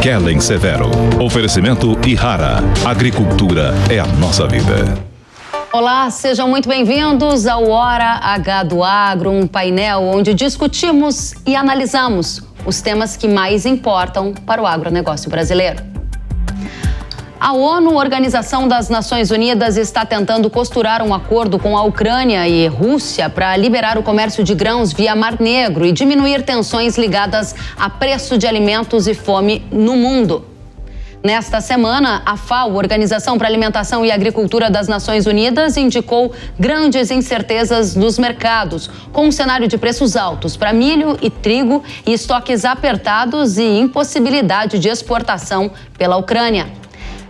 Kellen Severo. Oferecimento Ihara. Agricultura é a nossa vida. Olá, sejam muito bem-vindos ao Hora H do Agro, um painel onde discutimos e analisamos os temas que mais importam para o agronegócio brasileiro. A ONU, Organização das Nações Unidas, está tentando costurar um acordo com a Ucrânia e Rússia para liberar o comércio de grãos via Mar Negro e diminuir tensões ligadas a preço de alimentos e fome no mundo. Nesta semana, a FAO, Organização para a Alimentação e Agricultura das Nações Unidas, indicou grandes incertezas nos mercados, com um cenário de preços altos para milho e trigo e estoques apertados e impossibilidade de exportação pela Ucrânia.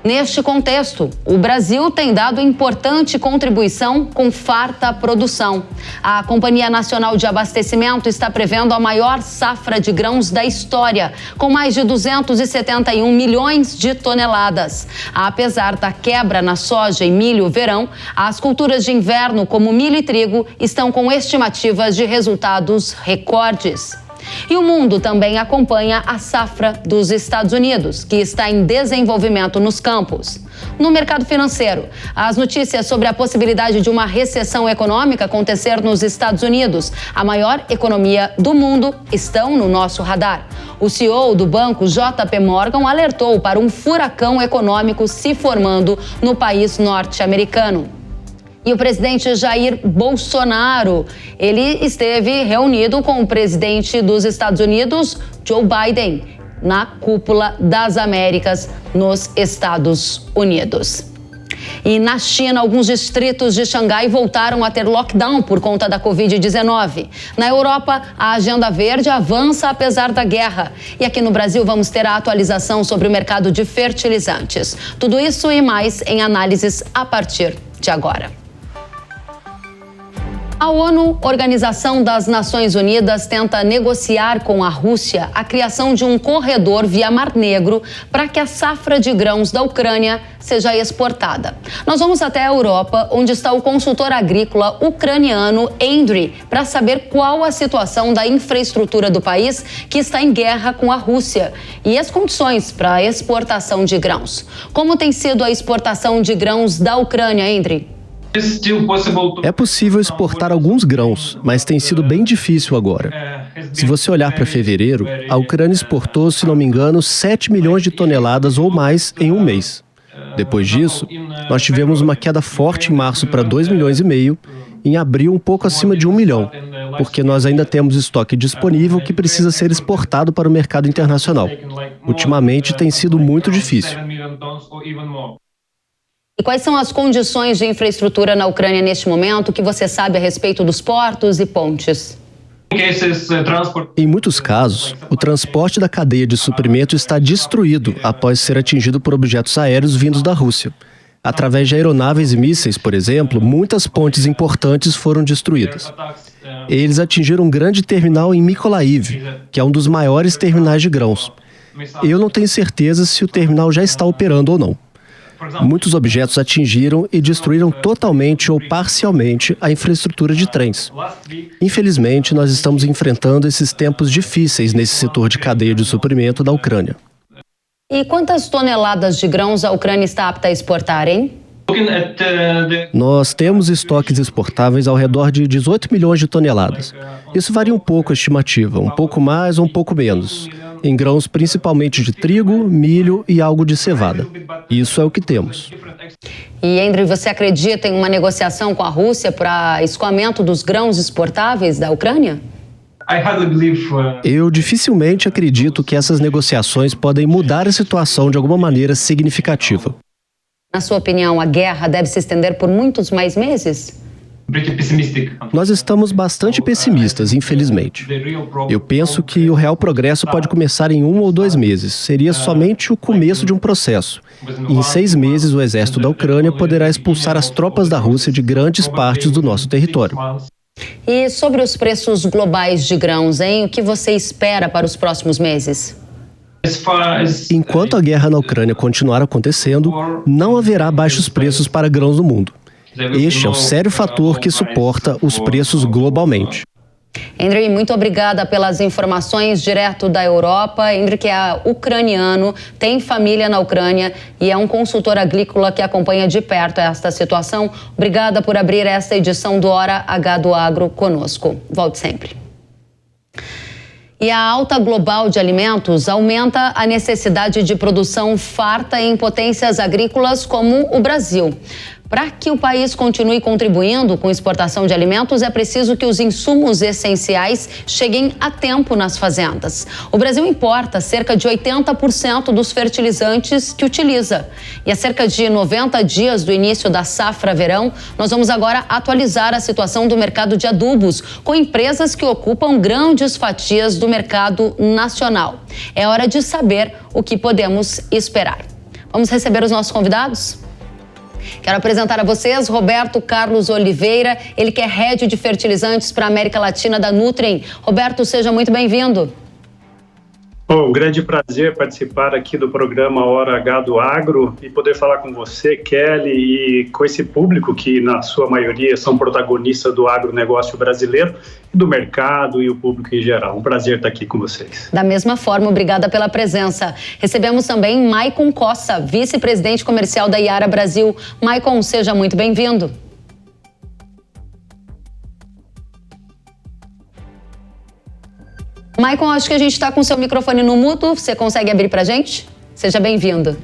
Neste contexto, o Brasil tem dado importante contribuição com farta produção. A Companhia Nacional de Abastecimento está prevendo a maior safra de grãos da história, com mais de 271 milhões de toneladas. Apesar da quebra na soja e milho verão, as culturas de inverno, como milho e trigo, estão com estimativas de resultados recordes. E o mundo também acompanha a safra dos Estados Unidos, que está em desenvolvimento nos campos. No mercado financeiro, as notícias sobre a possibilidade de uma recessão econômica acontecer nos Estados Unidos, a maior economia do mundo, estão no nosso radar. O CEO do banco JP Morgan alertou para um furacão econômico se formando no país norte-americano. E o presidente Jair Bolsonaro, ele esteve reunido com o presidente dos Estados Unidos, Joe Biden, na Cúpula das Américas, nos Estados Unidos. E na China, alguns distritos de Xangai voltaram a ter lockdown por conta da Covid-19. Na Europa, a agenda verde avança apesar da guerra. E aqui no Brasil, vamos ter a atualização sobre o mercado de fertilizantes. Tudo isso e mais em análises a partir de agora. A ONU, Organização das Nações Unidas, tenta negociar com a Rússia a criação de um corredor via Mar Negro para que a safra de grãos da Ucrânia seja exportada. Nós vamos até a Europa, onde está o consultor agrícola ucraniano Andriy, para saber qual a situação da infraestrutura do país que está em guerra com a Rússia e as condições para a exportação de grãos. Como tem sido a exportação de grãos da Ucrânia, Andriy? É possível exportar alguns grãos, mas tem sido bem difícil agora. Se você olhar para fevereiro, a Ucrânia exportou, se não me engano, 7 milhões de toneladas ou mais em um mês. Depois disso, nós tivemos uma queda forte em março para 2,5 milhões, em abril um pouco acima de 1 milhão, porque nós ainda temos estoque disponível que precisa ser exportado para o mercado internacional. Ultimamente tem sido muito difícil. E quais são as condições de infraestrutura na Ucrânia neste momento? O que você sabe a respeito dos portos e pontes? Em muitos casos, o transporte da cadeia de suprimento está destruído após ser atingido por objetos aéreos vindos da Rússia. Através de aeronaves e mísseis, por exemplo, muitas pontes importantes foram destruídas. Eles atingiram um grande terminal em Mykolaiv, que é um dos maiores terminais de grãos. Eu não tenho certeza se o terminal já está operando ou não. Muitos objetos atingiram e destruíram totalmente ou parcialmente a infraestrutura de trens. Infelizmente, nós estamos enfrentando esses tempos difíceis nesse setor de cadeia de suprimento da Ucrânia. E quantas toneladas de grãos a Ucrânia está apta a exportar, hein? Nós temos estoques exportáveis ao redor de 18 milhões de toneladas. Isso varia um pouco a estimativa, um pouco mais ou um pouco menos, em grãos principalmente de trigo, milho e algo de cevada. Isso é o que temos. E, Andriy, você acredita em uma negociação com a Rússia para escoamento dos grãos exportáveis da Ucrânia? Eu dificilmente acredito que essas negociações podem mudar a situação de alguma maneira significativa. Na sua opinião, a guerra deve se estender por muitos mais meses? Nós estamos bastante pessimistas, infelizmente. Eu penso que o real progresso pode começar em 1 ou 2 meses. Seria somente o começo de um processo. E em 6 meses, o exército da Ucrânia poderá expulsar as tropas da Rússia de grandes partes do nosso território. E sobre os preços globais de grãos, hein? O que você espera para os próximos meses? Enquanto a guerra na Ucrânia continuar acontecendo, não haverá baixos preços para grãos no mundo. Este é o sério fator que suporta os preços globalmente. Endre, muito obrigada pelas informações direto da Europa. Endre, que é ucraniano, tem família na Ucrânia e é um consultor agrícola que acompanha de perto esta situação. Obrigada por abrir esta edição do Hora H do Agro conosco. Volte sempre. E a alta global de alimentos aumenta a necessidade de produção farta em potências agrícolas como o Brasil. Para que o país continue contribuindo com exportação de alimentos, é preciso que os insumos essenciais cheguem a tempo nas fazendas. O Brasil importa cerca de 80% dos fertilizantes que utiliza. E a cerca de 90 dias do início da safra verão, nós vamos agora atualizar a situação do mercado de adubos com empresas que ocupam grandes fatias do mercado nacional. É hora de saber o que podemos esperar. Vamos receber os nossos convidados? Quero apresentar a vocês Roberto Carlos Oliveira, ele que é Head de Fertilizantes para a América Latina da Nutrien. Roberto, seja muito bem-vindo. Um grande prazer participar aqui do programa Hora H do Agro e poder falar com você, Kelly, e com esse público que, na sua maioria, são protagonistas do agronegócio brasileiro, do mercado e o público em geral. Um prazer estar aqui com vocês. Da mesma forma, obrigada pela presença. Recebemos também Maicon Cossa, vice-presidente comercial da Yara Brasil. Maicon, seja muito bem-vindo. Maicon, acho que a gente está com o seu microfone no mudo. Você consegue abrir para a gente? Seja bem-vindo.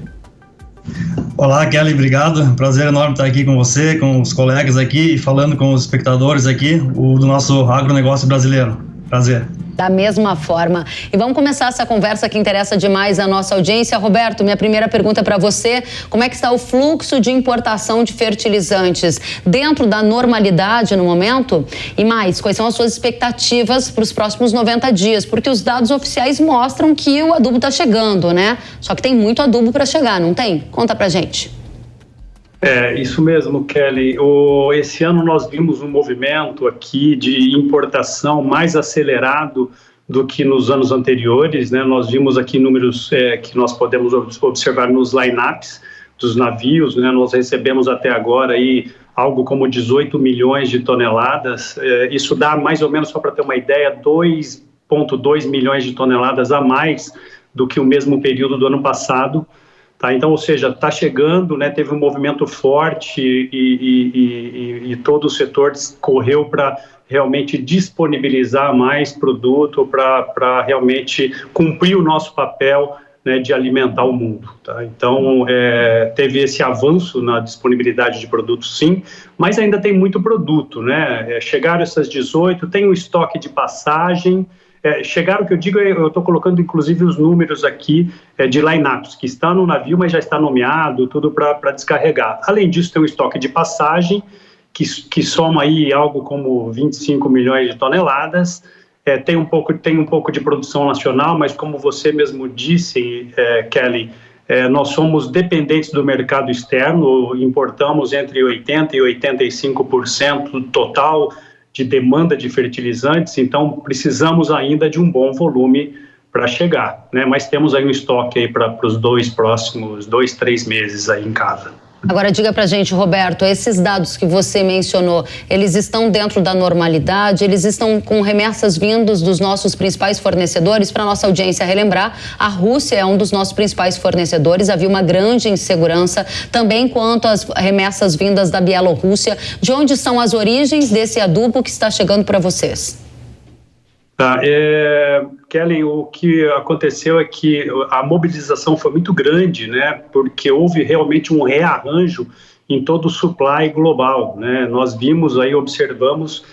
Olá, Kelly, obrigado. Prazer enorme estar aqui com você, com os colegas aqui e falando com os espectadores aqui do nosso agronegócio brasileiro. Prazer. Da mesma forma. E vamos começar essa conversa que interessa demais a nossa audiência. Roberto, minha primeira pergunta para você, como é que está o fluxo de importação de fertilizantes dentro da normalidade no momento? E mais, quais são as suas expectativas para os próximos 90 dias? Porque os dados oficiais mostram que o adubo está chegando, né? Só que tem muito adubo para chegar, não tem? Conta pra gente. É, isso mesmo, Kelly. Esse ano nós vimos um movimento aqui de importação mais acelerado do que nos anos anteriores, né? Nós vimos aqui números que nós podemos observar nos line-ups dos navios, né? Nós recebemos até agora aí algo como 18 milhões de toneladas. Isso dá mais ou menos, só para ter uma ideia, 2,2 milhões de toneladas a mais do que o mesmo período do ano passado. Tá, então, ou seja, está chegando, né, teve um movimento forte e todo o setor correu para realmente disponibilizar mais produto para realmente cumprir o nosso papel, né, de alimentar o mundo. Tá? Então, teve esse avanço na disponibilidade de produtos, sim, mas ainda tem muito produto, né? Chegaram essas 18, tem um estoque de passagem. Chegaram, o que eu digo, eu estou colocando inclusive os números aqui de line-ups, que está no navio, mas já está nomeado, tudo para descarregar. Além disso, tem um estoque de passagem, que soma aí algo como 25 milhões de toneladas. Tem um pouco de produção nacional, mas como você mesmo disse, Kelly, nós somos dependentes do mercado externo, importamos entre 80% e 85% do total de demanda de fertilizantes, então precisamos ainda de um bom volume para chegar, né? Mas temos aí um estoque aí para os próximos 2-3 meses aí em casa. Agora diga pra gente, Roberto, esses dados que você mencionou, eles estão dentro da normalidade? Eles estão com remessas vindas dos nossos principais fornecedores? Para nossa audiência relembrar, a Rússia é um dos nossos principais fornecedores, havia uma grande insegurança também quanto às remessas vindas da Bielorrússia. De onde são as origens desse adubo que está chegando para vocês? Tá, Kelly, o que aconteceu é que a mobilização foi muito grande, né, porque houve realmente um rearranjo em todo o supply global, né. Nós vimos aí, observamos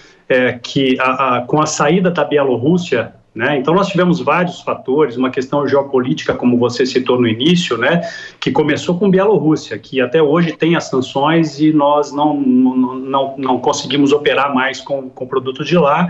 que com a saída da Bielorrússia, né, então nós tivemos vários fatores, uma questão geopolítica, como você citou no início, né, que começou com Bielorrússia, que até hoje tem as sanções e nós não conseguimos operar mais com produtos de lá.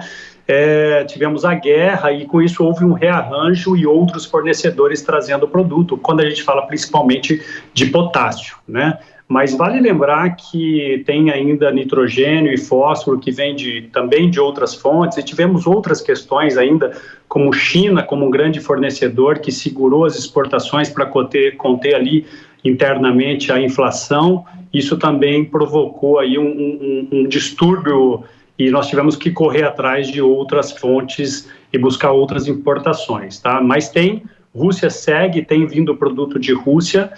Tivemos a guerra e com isso houve um rearranjo e outros fornecedores trazendo produto, quando a gente fala principalmente de potássio, né? Mas vale lembrar que tem ainda nitrogênio e fósforo que vem também de outras fontes, e tivemos outras questões ainda, como China, como um grande fornecedor que segurou as exportações para conter ali internamente a inflação. Isso também provocou aí um distúrbio e nós tivemos que correr atrás de outras fontes e buscar outras importações, tá? Mas Rússia segue, tem vindo produto de Rússia,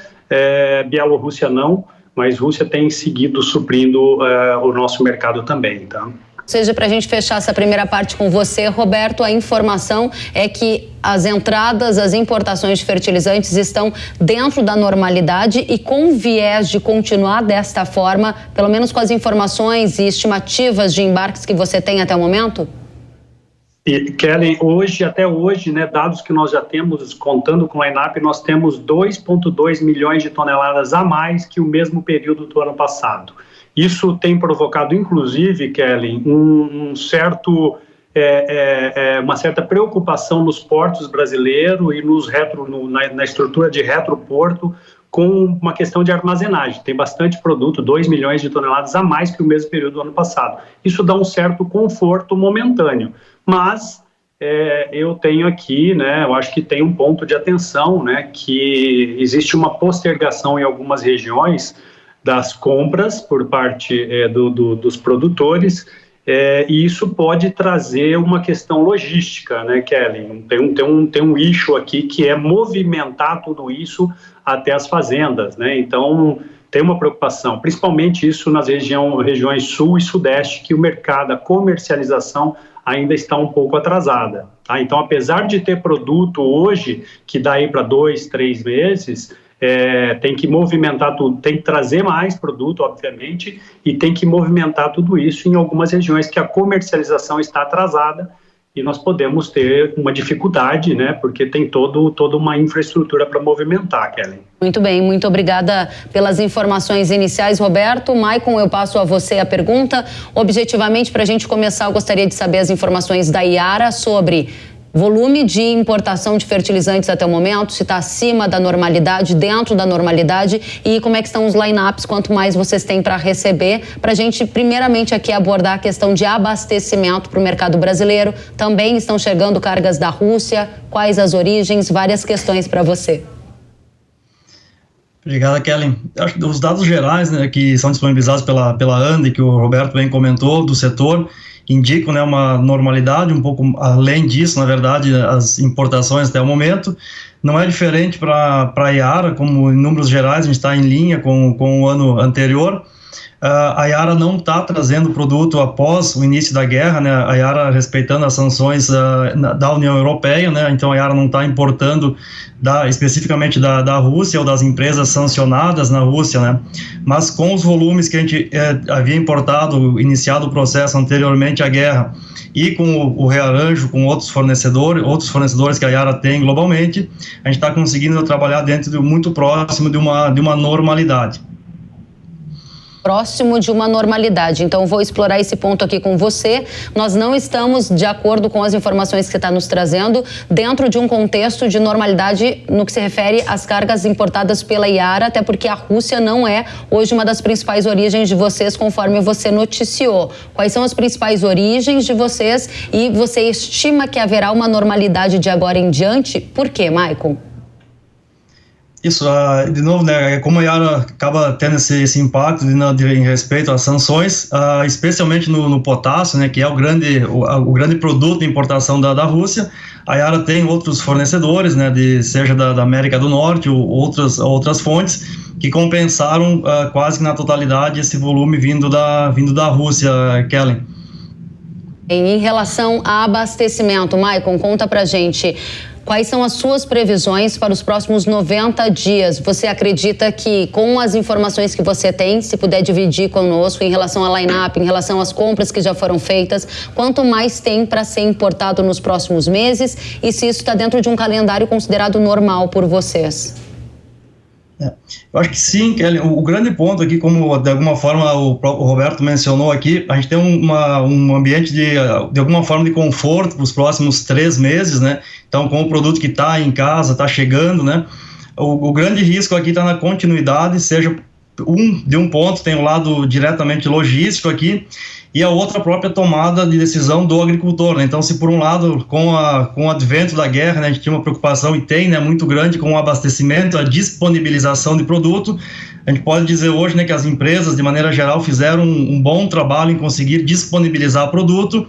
Bielorrússia não, mas Rússia tem seguido suprindo o nosso mercado também, tá? Seja, para a gente fechar essa primeira parte com você, Roberto, a informação é que as entradas, as importações de fertilizantes estão dentro da normalidade e com viés de continuar desta forma, pelo menos com as informações e estimativas de embarques que você tem até o momento? E, Kelly, até hoje, né, dados que nós já temos, contando com a ENAP, nós temos 2,2 milhões de toneladas a mais que o mesmo período do ano passado. Isso tem provocado, inclusive, Kelly, uma certa preocupação nos portos brasileiros e na estrutura de retroporto, com uma questão de armazenagem. Tem bastante produto, 2 milhões de toneladas a mais que o mesmo período do ano passado. Isso dá um certo conforto momentâneo. Mas eu tenho aqui, né, eu acho que tem um ponto de atenção, né, que existe uma postergação em algumas regiões das compras por parte dos produtores, e isso pode trazer uma questão logística, né, Kelly? Tem um issue aqui que é movimentar tudo isso até as fazendas, né? Então, tem uma preocupação, principalmente isso nas regiões sul e sudeste, que o mercado, a comercialização ainda está um pouco atrasada, tá? Então, apesar de ter produto hoje que dá aí para 2, 3 meses, tem que movimentar tudo, tem que trazer mais produto, obviamente, e tem que movimentar tudo isso em algumas regiões que a comercialização está atrasada e nós podemos ter uma dificuldade, né, porque tem toda uma infraestrutura para movimentar, Kelly. Muito bem, muito obrigada pelas informações iniciais, Roberto. Maicon, eu passo a você a pergunta. Objetivamente, para a gente começar, eu gostaria de saber as informações da Yara sobre volume de importação de fertilizantes até o momento, se está acima da normalidade, dentro da normalidade, e como é que estão os line-ups, quanto mais vocês têm para receber, para a gente primeiramente aqui abordar a questão de abastecimento para o mercado brasileiro. Também estão chegando cargas da Rússia, quais as origens, várias questões para você. Obrigado, Kelly. Acho que os dados gerais, né, que são disponibilizados pela ANDE, que o Roberto bem comentou, do setor, indicam, né, uma normalidade, um pouco além disso, na verdade, as importações até o momento. Não é diferente para a Yara, como em números gerais a gente está em linha com o ano anterior. A Yara não está trazendo produto após o início da guerra, né? A Yara respeitando as sanções da União Europeia, né? Então a Yara não está importando especificamente da Rússia ou das empresas sancionadas na Rússia, né? Mas com os volumes que a gente havia importado, iniciado o processo anteriormente à guerra, e com o rearranjo com outros fornecedores que a Yara tem globalmente, a gente está conseguindo trabalhar muito próximo de uma normalidade. Próximo de uma normalidade. Então, vou explorar esse ponto aqui com você. Nós não estamos, de acordo com as informações que você está nos trazendo, dentro de um contexto de normalidade no que se refere às cargas importadas pela Yara, até porque a Rússia não é hoje uma das principais origens de vocês, conforme você noticiou. Quais são as principais origens de vocês e você estima que haverá uma normalidade de agora em diante? Por quê, Maicon? Isso, de novo, né, como a Yara acaba tendo esse impacto em respeito às sanções, especialmente no potássio, né, que é o grande produto de importação da Rússia, a Yara tem outros fornecedores, né, seja da América do Norte ou outras fontes, que compensaram quase que na totalidade esse volume vindo da Rússia, Kelly. Em relação a abastecimento, Maicon, conta pra gente. Quais são as suas previsões para os próximos 90 dias? Você acredita que, com as informações que você tem, se puder dividir conosco em relação à line-up, em relação às compras que já foram feitas, quanto mais tem para ser importado nos próximos meses e se isso está dentro de um calendário considerado normal por vocês? Eu acho que sim, Kelly. O grande ponto aqui, como de alguma forma o Roberto mencionou aqui, a gente tem um ambiente de alguma forma de conforto para os próximos 3 meses, né? Então, com o produto que está em casa, está chegando, né? O grande risco aqui está na continuidade, seja de um ponto, tem o lado diretamente logístico aqui, e a outra própria tomada de decisão do agricultor, né? Então, se por um lado, com o advento da guerra, né, a gente tinha uma preocupação e tem, né, muito grande com o abastecimento, a disponibilização de produto, a gente pode dizer hoje, né, que as empresas, de maneira geral, fizeram um bom trabalho em conseguir disponibilizar produto.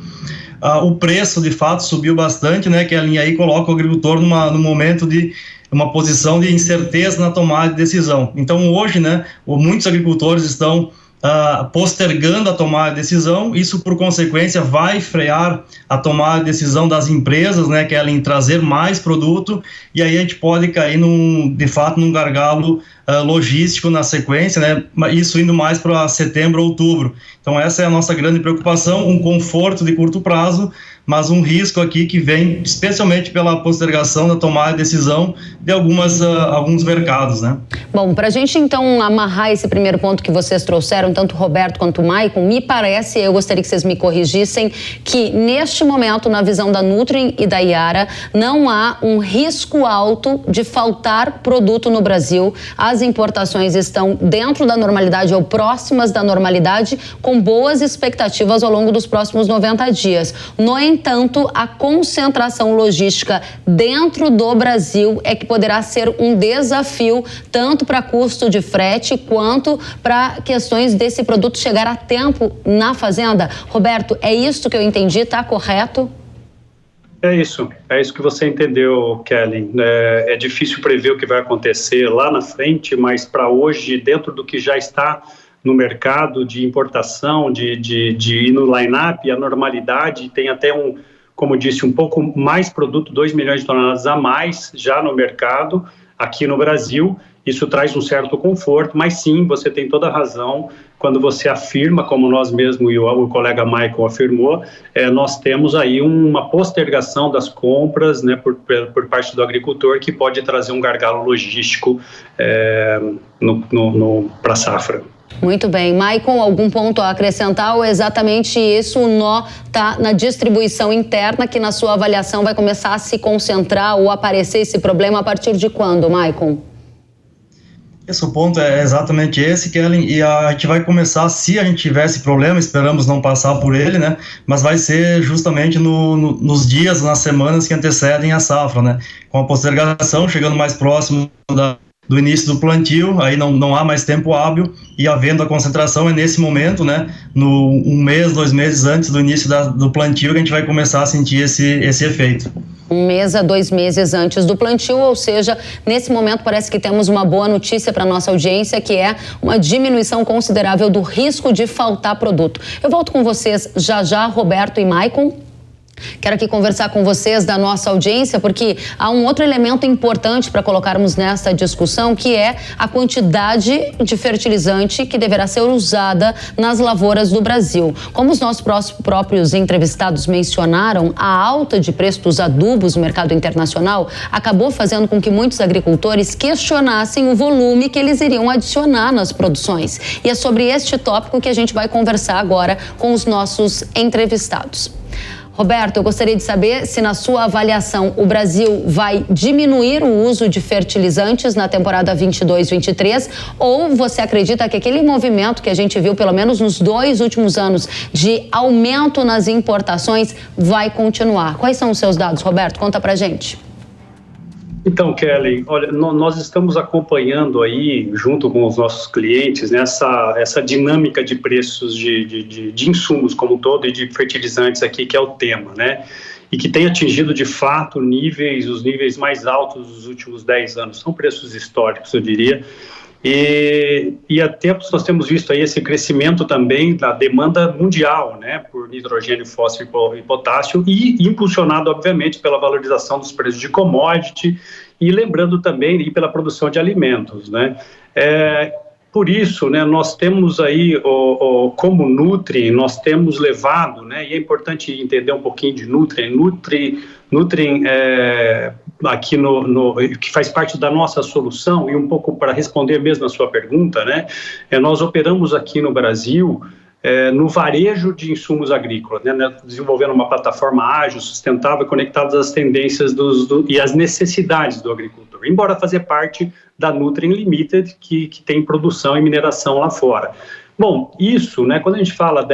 O preço, de fato, subiu bastante, né, que a linha aí coloca o agricultor num momento de uma posição de incerteza na tomada de decisão. Então, hoje, né, muitos agricultores estão postergando a tomada de decisão. Isso, por consequência, vai frear a tomada de decisão das empresas, né, que é em trazer mais produto, e aí a gente pode cair, de fato, num gargalo logístico na sequência, né, isso indo mais para setembro, outubro. Então, essa é a nossa grande preocupação, um conforto de curto prazo, mas um risco aqui que vem especialmente pela postergação da tomada de decisão de alguns mercados, né? Bom, para a gente então amarrar esse primeiro ponto que vocês trouxeram, tanto o Roberto quanto o Maicon, me parece, eu gostaria que vocês me corrigissem, que neste momento, na visão da Nutrim e da Yara, não há um risco alto de faltar produto no Brasil. As importações estão dentro da normalidade ou próximas da normalidade, com boas expectativas ao longo dos próximos 90 dias. No entanto, a concentração logística dentro do Brasil é que poderá ser um desafio, tanto para custo de frete quanto para questões desse produto chegar a tempo na fazenda. Roberto, é isso que eu entendi, está correto? É isso que você entendeu, Kelly. É difícil prever o que vai acontecer lá na frente, mas para hoje, dentro do que já está no mercado de importação, de ir no line-up, a normalidade, tem até como disse, um pouco mais produto, 2 milhões de toneladas a mais já no mercado, aqui no Brasil. Isso traz um certo conforto, mas sim, você tem toda a razão quando você afirma, como nós mesmos e o colega Michael afirmou, nós temos aí uma postergação das compras, né, por parte do agricultor, que pode trazer um gargalo logístico para a safra. Muito bem. Maicon, algum ponto a acrescentar ou exatamente isso, o nó está na distribuição interna, que na sua avaliação vai começar a se concentrar ou aparecer esse problema a partir de quando, Maicon? Esse ponto é exatamente esse, Kellen, e a gente vai começar, se a gente tiver esse problema, esperamos não passar por ele, né, mas vai ser justamente nos dias, nas semanas que antecedem a safra, né, com a postergação, chegando mais próximo do início do plantio, aí não há mais tempo hábil, e havendo a concentração é nesse momento, né, um mês, 2 meses antes do início do plantio, que a gente vai começar a sentir esse efeito. 1 mês a 2 meses antes do plantio, ou seja, nesse momento parece que temos uma boa notícia para a nossa audiência, que é uma diminuição considerável do risco de faltar produto. Eu volto com vocês já, Roberto e Maicon. Quero aqui conversar com vocês da nossa audiência, porque há um outro elemento importante para colocarmos nesta discussão, que é a quantidade de fertilizante que deverá ser usada nas lavouras do Brasil. Como os nossos próprios entrevistados mencionaram, a alta de preço dos adubos no mercado internacional acabou fazendo com que muitos agricultores questionassem o volume que eles iriam adicionar nas produções. E é sobre este tópico que a gente vai conversar agora com os nossos entrevistados. Roberto, eu gostaria de saber se, na sua avaliação, o Brasil vai diminuir o uso de fertilizantes na temporada 22-23, ou você acredita que aquele movimento que a gente viu, pelo menos nos 2 últimos anos, de aumento nas importações, vai continuar? Quais são os seus dados, Roberto? Conta pra gente. Então, Kelly, olha, nós estamos acompanhando aí, junto com os nossos clientes, né, essa dinâmica de preços de insumos como um todo e de fertilizantes aqui, que é o tema, né? E que tem atingido, de fato, os níveis mais altos dos últimos 10 anos. São preços históricos, eu diria. E há tempos nós temos visto aí esse crescimento também da demanda mundial, né, por nitrogênio, fósforo e potássio, e impulsionado, obviamente, pela valorização dos preços de commodity e lembrando também pela produção de alimentos, né. Por isso, né, nós temos aí, como Nutrim, nós temos levado, né, e é importante entender um pouquinho de Nutrim. Nutrim aqui que faz parte da nossa solução, e um pouco para responder mesmo a sua pergunta, né, nós operamos aqui no Brasil no varejo de insumos agrícolas, né, desenvolvendo uma plataforma ágil, sustentável, conectada às tendências e às necessidades do agricultor, embora fazer parte da Nutrim Limited, que tem produção e mineração lá fora. Bom, isso, né, quando a gente fala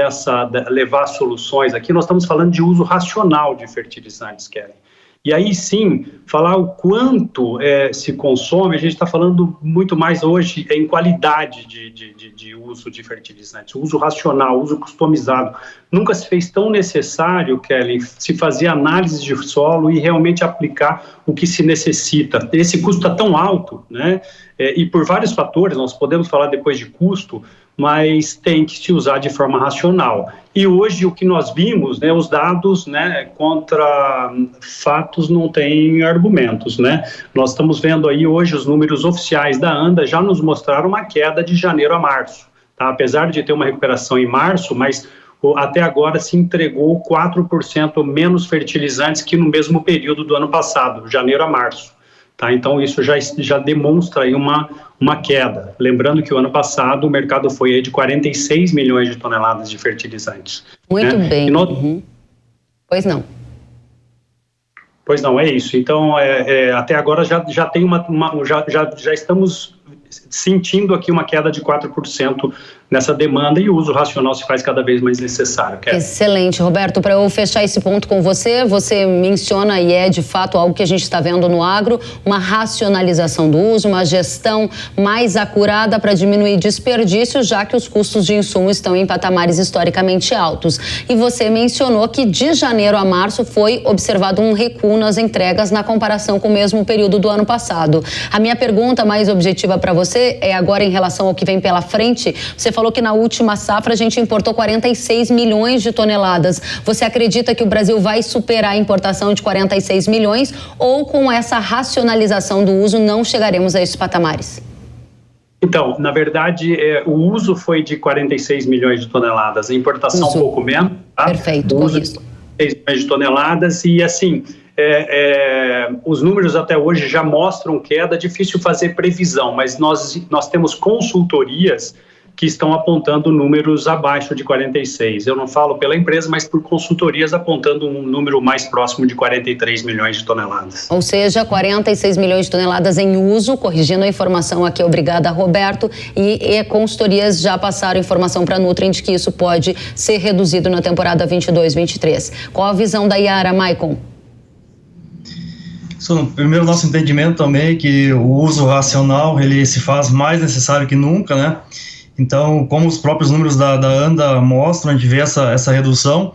levar soluções aqui, nós estamos falando de uso racional de fertilizantes, Kelly. E aí sim, falar o quanto se consome, a gente está falando muito mais hoje em qualidade de uso de fertilizantes, uso racional, uso customizado. Nunca se fez tão necessário, Kelly, se fazer análise de solo e realmente aplicar o que se necessita. Esse custo está tão alto, né? E por vários fatores, nós podemos falar depois de custo, mas tem que se usar de forma racional. E hoje o que nós vimos, né, os dados, né, contra fatos não têm argumentos, né? Nós estamos vendo aí hoje os números oficiais da ANDA já nos mostraram uma queda de janeiro a março, tá? Apesar de ter uma recuperação em março, mas até agora se entregou 4% menos fertilizantes que no mesmo período do ano passado, janeiro a março. Tá, então isso já demonstra aí uma queda. Lembrando que o ano passado o mercado foi aí de 46 milhões de toneladas de fertilizantes. Muito bem. Pois não. Pois não, é isso. Então, até agora já tem já estamos sentindo aqui uma queda de 4% nessa demanda e o uso racional se faz cada vez mais necessário. Excelente, Roberto. Para eu fechar esse ponto com você, você menciona, e é de fato algo que a gente está vendo no agro, uma racionalização do uso, uma gestão mais acurada para diminuir desperdícios, já que os custos de insumo estão em patamares historicamente altos. E você mencionou que de janeiro a março foi observado um recuo nas entregas na comparação com o mesmo período do ano passado. A minha pergunta mais objetiva para você é agora em relação ao que vem pela frente. Você falou que na última safra a gente importou 46 milhões de toneladas. Você acredita que o Brasil vai superar a importação de 46 milhões ou com essa racionalização do uso não chegaremos a esses patamares? Então, na verdade, o uso foi de 46 milhões de toneladas, a importação um pouco menos. Tá? Perfeito, o uso de 46 milhões de toneladas e assim... os números até hoje já mostram queda, difícil fazer previsão, mas nós temos consultorias que estão apontando números abaixo de 46. Eu não falo pela empresa, mas por consultorias apontando um número mais próximo de 43 milhões de toneladas. Ou seja, 46 milhões de toneladas em uso, corrigindo a informação aqui, obrigada, Roberto, e consultorias já passaram informação para a Nutrien de que isso pode ser reduzido na temporada 22-23. Qual a visão da Yara, Maicon? Primeiro, nosso entendimento também é que o uso racional ele se faz mais necessário que nunca, né? Então, como os próprios números da ANDA mostram, a gente vê essa redução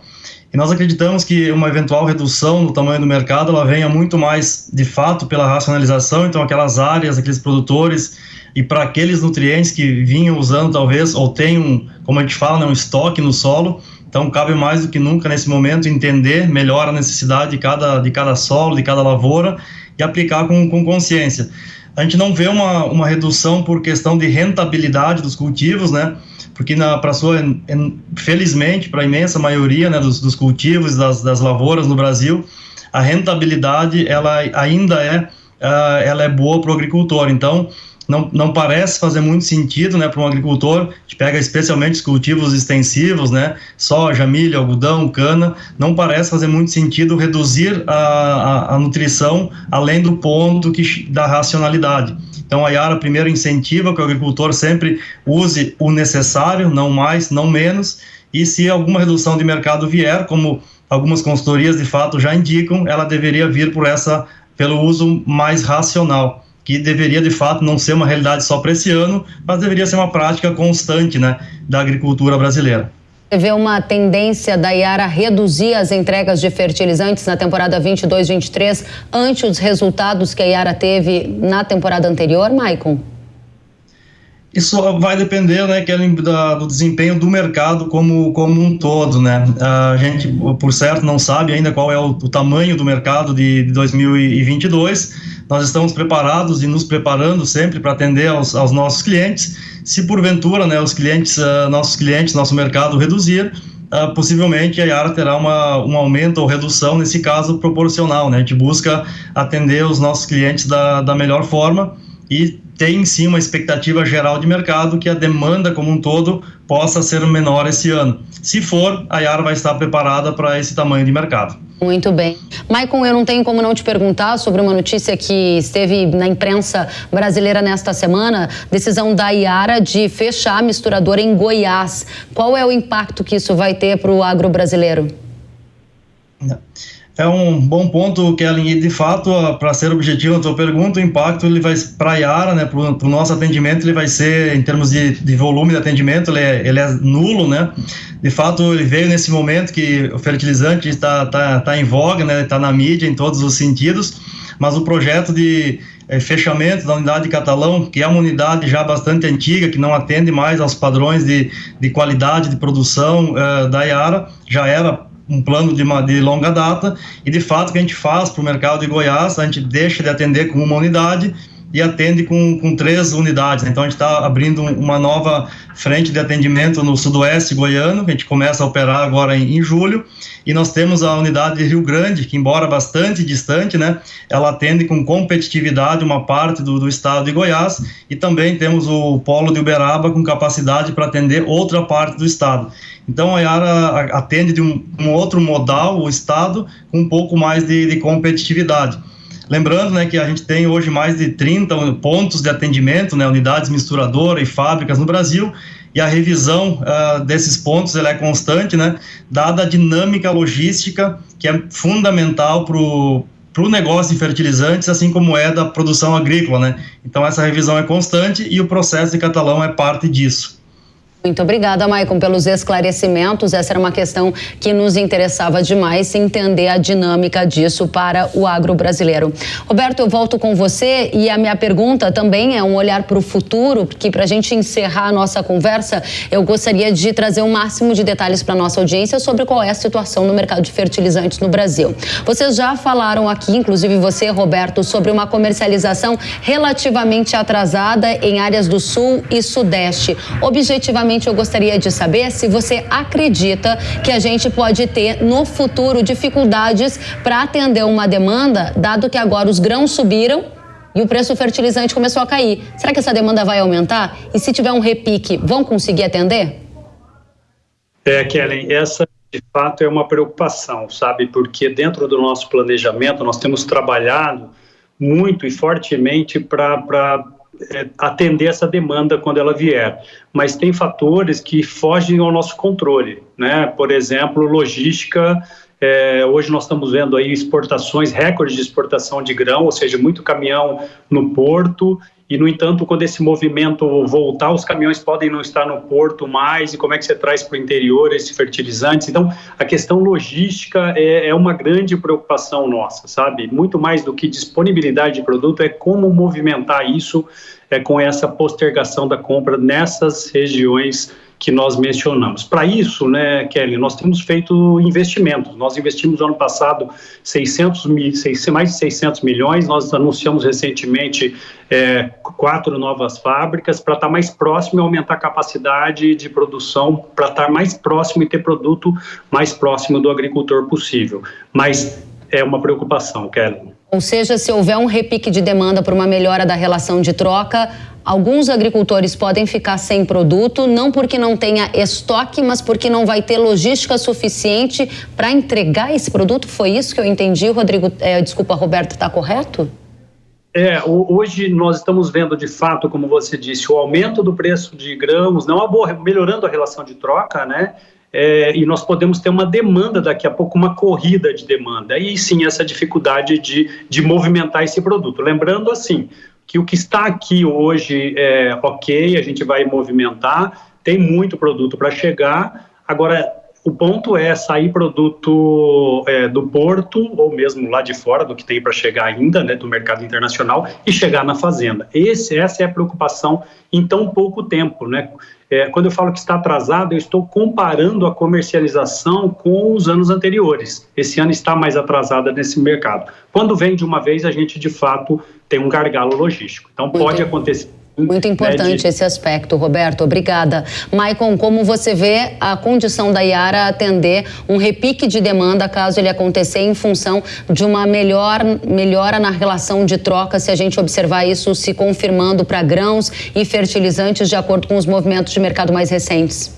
e nós acreditamos que uma eventual redução no tamanho do mercado ela venha muito mais, de fato, pela racionalização. Então, aquelas áreas, aqueles produtores e para aqueles nutrientes que vinham usando talvez ou tenham, como a gente fala, né, um estoque no solo. Então, cabe mais do que nunca nesse momento entender melhor a necessidade de cada solo, de cada lavoura e aplicar com consciência. A gente não vê uma redução por questão de rentabilidade dos cultivos, né? Porque felizmente, para a imensa maioria, né, dos cultivos, das lavouras no Brasil, a rentabilidade ela ainda ela é boa para o agricultor. Então, não parece fazer muito sentido, né, para um agricultor. A gente pega especialmente os cultivos extensivos, né, soja, milho, algodão, cana, não parece fazer muito sentido reduzir a nutrição além do ponto da racionalidade. Então a Yara primeiro incentiva que o agricultor sempre use o necessário, não mais, não menos, e se alguma redução de mercado vier, como algumas consultorias de fato já indicam, ela deveria vir pelo uso mais racional, que deveria, de fato, não ser uma realidade só para esse ano, mas deveria ser uma prática constante, né, da agricultura brasileira. Você vê uma tendência da Yara reduzir as entregas de fertilizantes na temporada 22-23 ante os resultados que a Yara teve na temporada anterior, Maicon? Isso vai depender, né, do desempenho do mercado como um todo, né? A gente, por certo, não sabe ainda qual é o tamanho do mercado de 2022. Nós estamos preparados e nos preparando sempre para atender aos nossos clientes. Se porventura, né, nosso mercado reduzir, possivelmente a Yara terá um aumento ou redução, nesse caso proporcional, né? A gente busca atender os nossos clientes da melhor forma e tem sim uma expectativa geral de mercado que a demanda como um todo possa ser menor esse ano. Se for, a Yara vai estar preparada para esse tamanho de mercado. Muito bem. Maicon, eu não tenho como não te perguntar sobre uma notícia que esteve na imprensa brasileira nesta semana, decisão da Yara de fechar a misturadora em Goiás. Qual é o impacto que isso vai ter para o agro brasileiro? É um bom ponto, Kellen, e de fato, para ser objetivo na tua pergunta, o impacto ele vai para a Yara, né, para o nosso atendimento, ele vai ser, em termos de volume de atendimento, ele é nulo, né? De fato, ele veio nesse momento que o fertilizante está em voga, né, está na mídia em todos os sentidos, mas o projeto de fechamento da unidade de Catalão, que é uma unidade já bastante antiga, que não atende mais aos padrões de qualidade de produção da Yara, já era um plano de longa data, e de fato o que a gente faz para o mercado de Goiás, a gente deixa de atender com uma unidade e atende com 3 unidades. Então a gente está abrindo uma nova frente de atendimento no sudoeste goiano, que a gente começa a operar agora em julho, e nós temos a unidade de Rio Grande, que embora bastante distante, né, ela atende com competitividade uma parte do estado de Goiás, e também temos o polo de Uberaba com capacidade para atender outra parte do estado. Então a Yara atende de um outro modal, o estado, com um pouco mais de competitividade. Lembrando, né, que a gente tem hoje mais de 30 pontos de atendimento, né, unidades misturadoras e fábricas no Brasil, e a revisão desses pontos ela é constante, né, dada a dinâmica logística que é fundamental para o negócio de fertilizantes, assim como é da produção agrícola, né. Então essa revisão é constante e o processo de Catalão é parte disso. Muito obrigada, Maicon, pelos esclarecimentos. Essa era uma questão que nos interessava demais, entender a dinâmica disso para o agro brasileiro. Roberto, eu volto com você e a minha pergunta também é um olhar para o futuro, porque para a gente encerrar a nossa conversa, eu gostaria de trazer o máximo de detalhes para a nossa audiência sobre qual é a situação no mercado de fertilizantes no Brasil. Vocês já falaram aqui, inclusive você, Roberto, sobre uma comercialização relativamente atrasada em áreas do Sul e Sudeste. Objetivamente, eu gostaria de saber se você acredita que a gente pode ter no futuro dificuldades para atender uma demanda, dado que agora os grãos subiram e o preço do fertilizante começou a cair. Será que essa demanda vai aumentar? E se tiver um repique, vão conseguir atender? Kellen, essa de fato é uma preocupação, sabe? Porque dentro do nosso planejamento nós temos trabalhado muito e fortemente para atender essa demanda quando ela vier, mas tem fatores que fogem ao nosso controle, né? Por exemplo, logística. Hoje nós estamos vendo aí exportações, recordes de exportação de grão, ou seja, muito caminhão no porto, e no entanto, quando esse movimento voltar, os caminhões podem não estar no porto mais, e como é que você traz para o interior esses fertilizantes? Então, a questão logística é uma grande preocupação nossa, sabe? Muito mais do que disponibilidade de produto, é como movimentar isso com essa postergação da compra nessas regiões que nós mencionamos. Para isso, né, Kelly, nós temos feito investimentos. Nós investimos no ano passado mais de 600 milhões, nós anunciamos recentemente 4 novas fábricas para estar mais próximo e aumentar a capacidade de produção, para estar mais próximo e ter produto mais próximo do agricultor possível. Mas é uma preocupação, Kelly. Ou seja, se houver um repique de demanda por uma melhora da relação de troca, alguns agricultores podem ficar sem produto, não porque não tenha estoque, mas porque não vai ter logística suficiente para entregar esse produto? Foi isso que eu entendi, Rodrigo? Roberto, está correto? Hoje nós estamos vendo, de fato, como você disse, o aumento do preço de grãos, melhorando a relação de troca, né? E nós podemos ter uma demanda daqui a pouco, uma corrida de demanda, e sim essa dificuldade de movimentar esse produto. Lembrando assim, que o que está aqui hoje é ok, a gente vai movimentar, tem muito produto para chegar, agora o ponto é sair produto do porto, ou mesmo lá de fora, do que tem para chegar ainda, né, do mercado internacional, e chegar na fazenda. Essa é a preocupação em tão pouco tempo, né? Quando eu falo que está atrasado, eu estou comparando a comercialização com os anos anteriores. Esse ano está mais atrasada nesse mercado. Quando vem de uma vez, a gente, de fato, tem um gargalo logístico. Então, pode acontecer. Muito importante esse aspecto, Roberto. Obrigada. Maicon, como você vê a condição da Yara atender um repique de demanda, caso ele acontecer, em função de uma melhora na relação de troca, se a gente observar isso se confirmando para grãos e fertilizantes, de acordo com os movimentos de mercado mais recentes?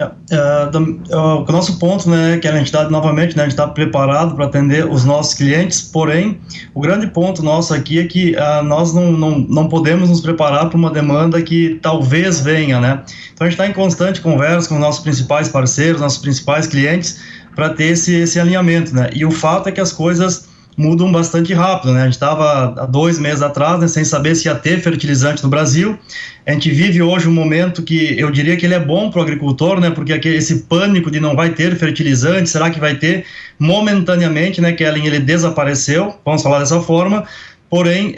O nosso ponto, né, que a entidade, novamente, né, a gente está preparado para atender os nossos clientes, porém, o grande ponto nosso aqui é que nós não podemos nos preparar para uma demanda que talvez venha, né? Então, a gente está em constante conversa com os nossos principais parceiros, nossos principais clientes, para ter esse alinhamento, né? E o fato é que as coisas mudam bastante rápido, né? A gente estava há 2 meses atrás, né, sem saber se ia ter fertilizante no Brasil. A gente vive hoje um momento que eu diria que ele é bom para o agricultor, né? Porque esse pânico de não vai ter fertilizante, será que vai ter? Momentaneamente, né, Kellen, ele desapareceu, vamos falar dessa forma, porém,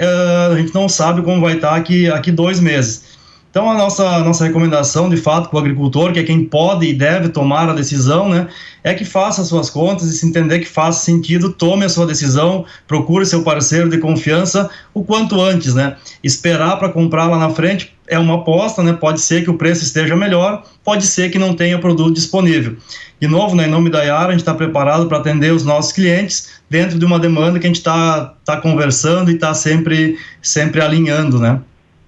a gente não sabe como vai estar aqui 2 meses. Então, a nossa recomendação, de fato, para o agricultor, que é quem pode e deve tomar a decisão, né, é que faça as suas contas e, se entender que faz sentido, tome a sua decisão, procure seu parceiro de confiança o quanto antes, né. Esperar para comprar lá na frente é uma aposta, né, pode ser que o preço esteja melhor, pode ser que não tenha produto disponível. De novo, né, em nome da Yara, a gente está preparado para atender os nossos clientes dentro de uma demanda que a gente está conversando e está sempre alinhando, né.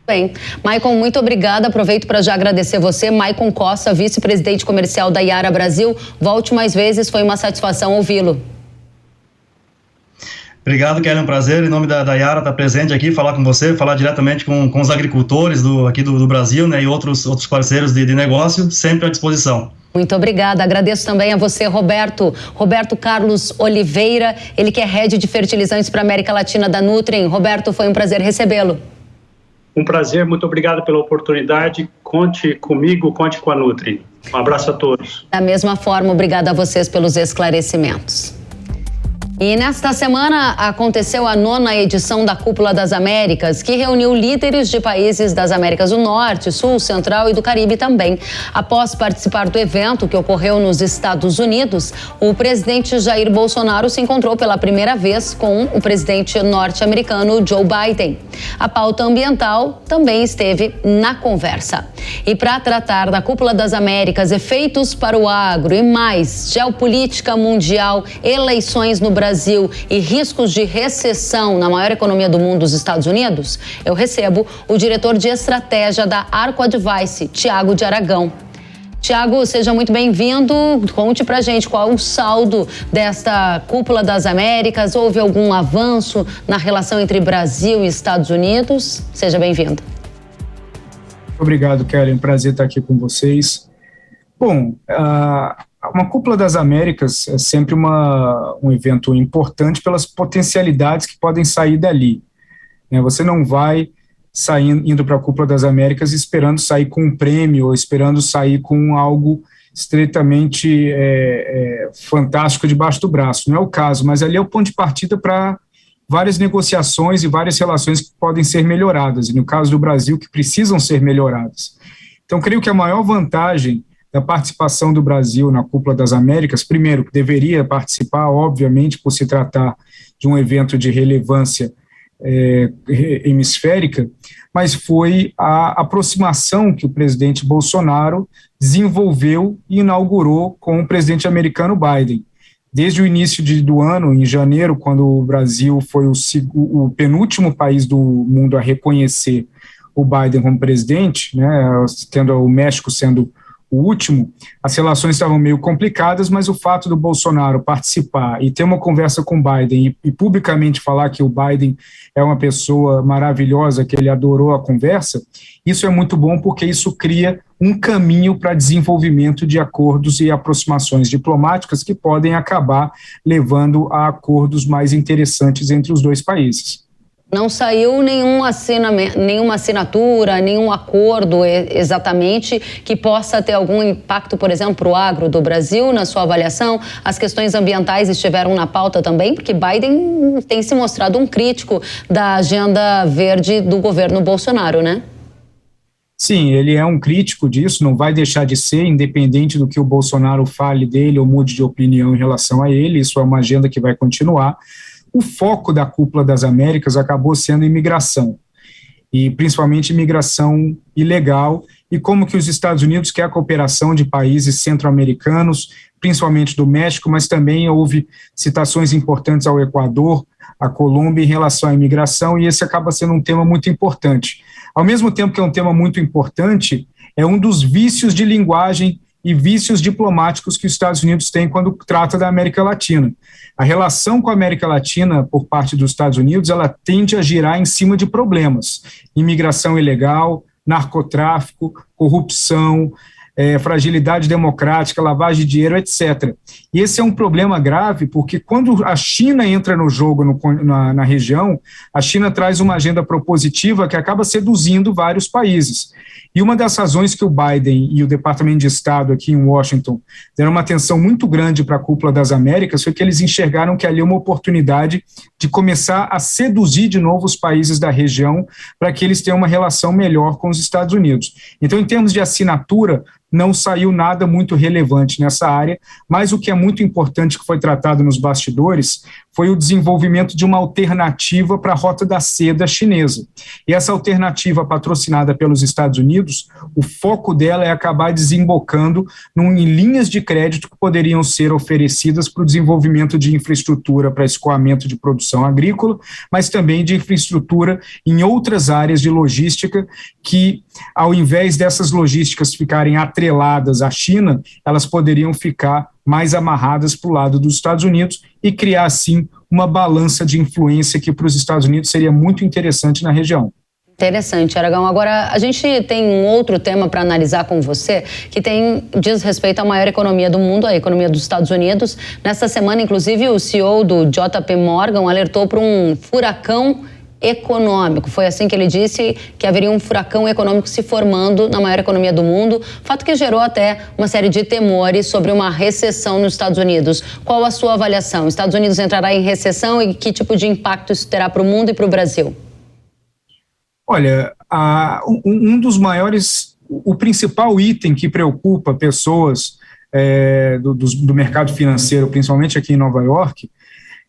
Bem, Maicon, muito obrigada. Aproveito para já agradecer você, Maicon Costa, vice-presidente comercial da Yara Brasil. Volte mais vezes, foi uma satisfação ouvi-lo. Obrigado, Kelly, é um prazer, em nome da Yara, estar presente aqui, falar com você, falar diretamente com os agricultores aqui do Brasil, né, e outros parceiros de negócio, sempre à disposição. Muito obrigada. Agradeço também a você, Roberto Carlos Oliveira, ele que é head de fertilizantes para a América Latina da Nutrien. Roberto, foi um prazer recebê-lo. Um prazer, muito obrigado pela oportunidade. Conte comigo, conte com a Nutrien. Um abraço a todos. Da mesma forma, obrigada a vocês pelos esclarecimentos. E nesta semana aconteceu a 9ª edição da Cúpula das Américas, que reuniu líderes de países das Américas do Norte, Sul, Central e do Caribe também. Após participar do evento, que ocorreu nos Estados Unidos, o presidente Jair Bolsonaro se encontrou pela primeira vez com o presidente norte-americano Joe Biden. A pauta ambiental também esteve na conversa. E para tratar da Cúpula das Américas, efeitos para o agro e mais, geopolítica mundial, eleições no Brasil e riscos de recessão na maior economia do mundo, os Estados Unidos, eu recebo o diretor de estratégia da Arco Advice, Tiago de Aragão. Tiago, seja muito bem-vindo. Conte pra gente qual é o saldo desta Cúpula das Américas. Houve algum avanço na relação entre Brasil e Estados Unidos? Seja bem-vindo. Obrigado, Kelly. Um prazer estar aqui com vocês. Bom, uma Cúpula das Américas é sempre um evento importante pelas potencialidades que podem sair dali. Você não vai indo para a Cúpula das Américas esperando sair com um prêmio ou esperando sair com algo estritamente fantástico debaixo do braço. Não é o caso, mas ali é o ponto de partida para várias negociações e várias relações que podem ser melhoradas, e no caso do Brasil, que precisam ser melhoradas. Então, creio que a maior vantagem da participação do Brasil na Cúpula das Américas, primeiro, que deveria participar, obviamente, por se tratar de um evento de relevância hemisférica, mas foi a aproximação que o presidente Bolsonaro desenvolveu e inaugurou com o presidente americano Biden. Desde o início do ano, em janeiro, quando o Brasil foi o penúltimo país do mundo a reconhecer o Biden como presidente, tendo o México sendo o último, as relações estavam meio complicadas, mas o fato do Bolsonaro participar e ter uma conversa com o Biden e publicamente falar que o Biden é uma pessoa maravilhosa, que ele adorou a conversa, isso é muito bom porque isso cria um caminho para desenvolvimento de acordos e aproximações diplomáticas que podem acabar levando a acordos mais interessantes entre os dois países. Não saiu nenhuma assinatura, nenhum acordo exatamente que possa ter algum impacto, por exemplo, para o agro do Brasil, na sua avaliação? As questões ambientais estiveram na pauta também, porque Biden tem se mostrado um crítico da agenda verde do governo Bolsonaro, né? Sim, ele é um crítico disso, não vai deixar de ser, independente do que o Bolsonaro fale dele ou mude de opinião em relação a ele, isso é uma agenda que vai continuar. O foco da Cúpula das Américas acabou sendo imigração, e principalmente imigração ilegal, e como que os Estados Unidos quer a cooperação de países centro-americanos, principalmente do México, mas também houve citações importantes ao Equador, à Colômbia em relação à imigração, e esse acaba sendo um tema muito importante. Ao mesmo tempo que é um tema muito importante, é um dos vícios de linguagem e vícios diplomáticos que os Estados Unidos têm quando trata da América Latina. A relação com a América Latina, por parte dos Estados Unidos, ela tende a girar em cima de problemas: imigração ilegal, narcotráfico, corrupção, fragilidade democrática, lavagem de dinheiro, etc. E esse é um problema grave, porque quando a China entra no jogo na região, a China traz uma agenda propositiva que acaba seduzindo vários países. E uma das razões que o Biden e o Departamento de Estado aqui em Washington deram uma atenção muito grande para a Cúpula das Américas foi que eles enxergaram que ali é uma oportunidade de começar a seduzir de novo os países da região para que eles tenham uma relação melhor com os Estados Unidos. Então, em termos de assinatura, não saiu nada muito relevante nessa área, mas o que é muito importante que foi tratado nos bastidores foi o desenvolvimento de uma alternativa para a Rota da Seda chinesa. E essa alternativa, patrocinada pelos Estados Unidos, o foco dela é acabar desembocando em linhas de crédito que poderiam ser oferecidas para o desenvolvimento de infraestrutura para escoamento de produção agrícola, mas também de infraestrutura em outras áreas de logística que, ao invés dessas logísticas ficarem atreladas à China, elas poderiam ficar mais amarradas para o lado dos Estados Unidos e criar, assim, uma balança de influência que para os Estados Unidos seria muito interessante na região. Interessante, Aragão. Agora, a gente tem um outro tema para analisar com você, que diz respeito à maior economia do mundo, a economia dos Estados Unidos. Nesta semana, inclusive, o CEO do JP Morgan alertou para um furacão econômico. Foi assim que ele disse que haveria um furacão econômico se formando na maior economia do mundo, fato que gerou até uma série de temores sobre uma recessão nos Estados Unidos. Qual a sua avaliação? Os Estados Unidos entrará em recessão e que tipo de impacto isso terá para o mundo e para o Brasil? Olha, um dos maiores, o principal item que preocupa pessoas do mercado financeiro, principalmente aqui em Nova York,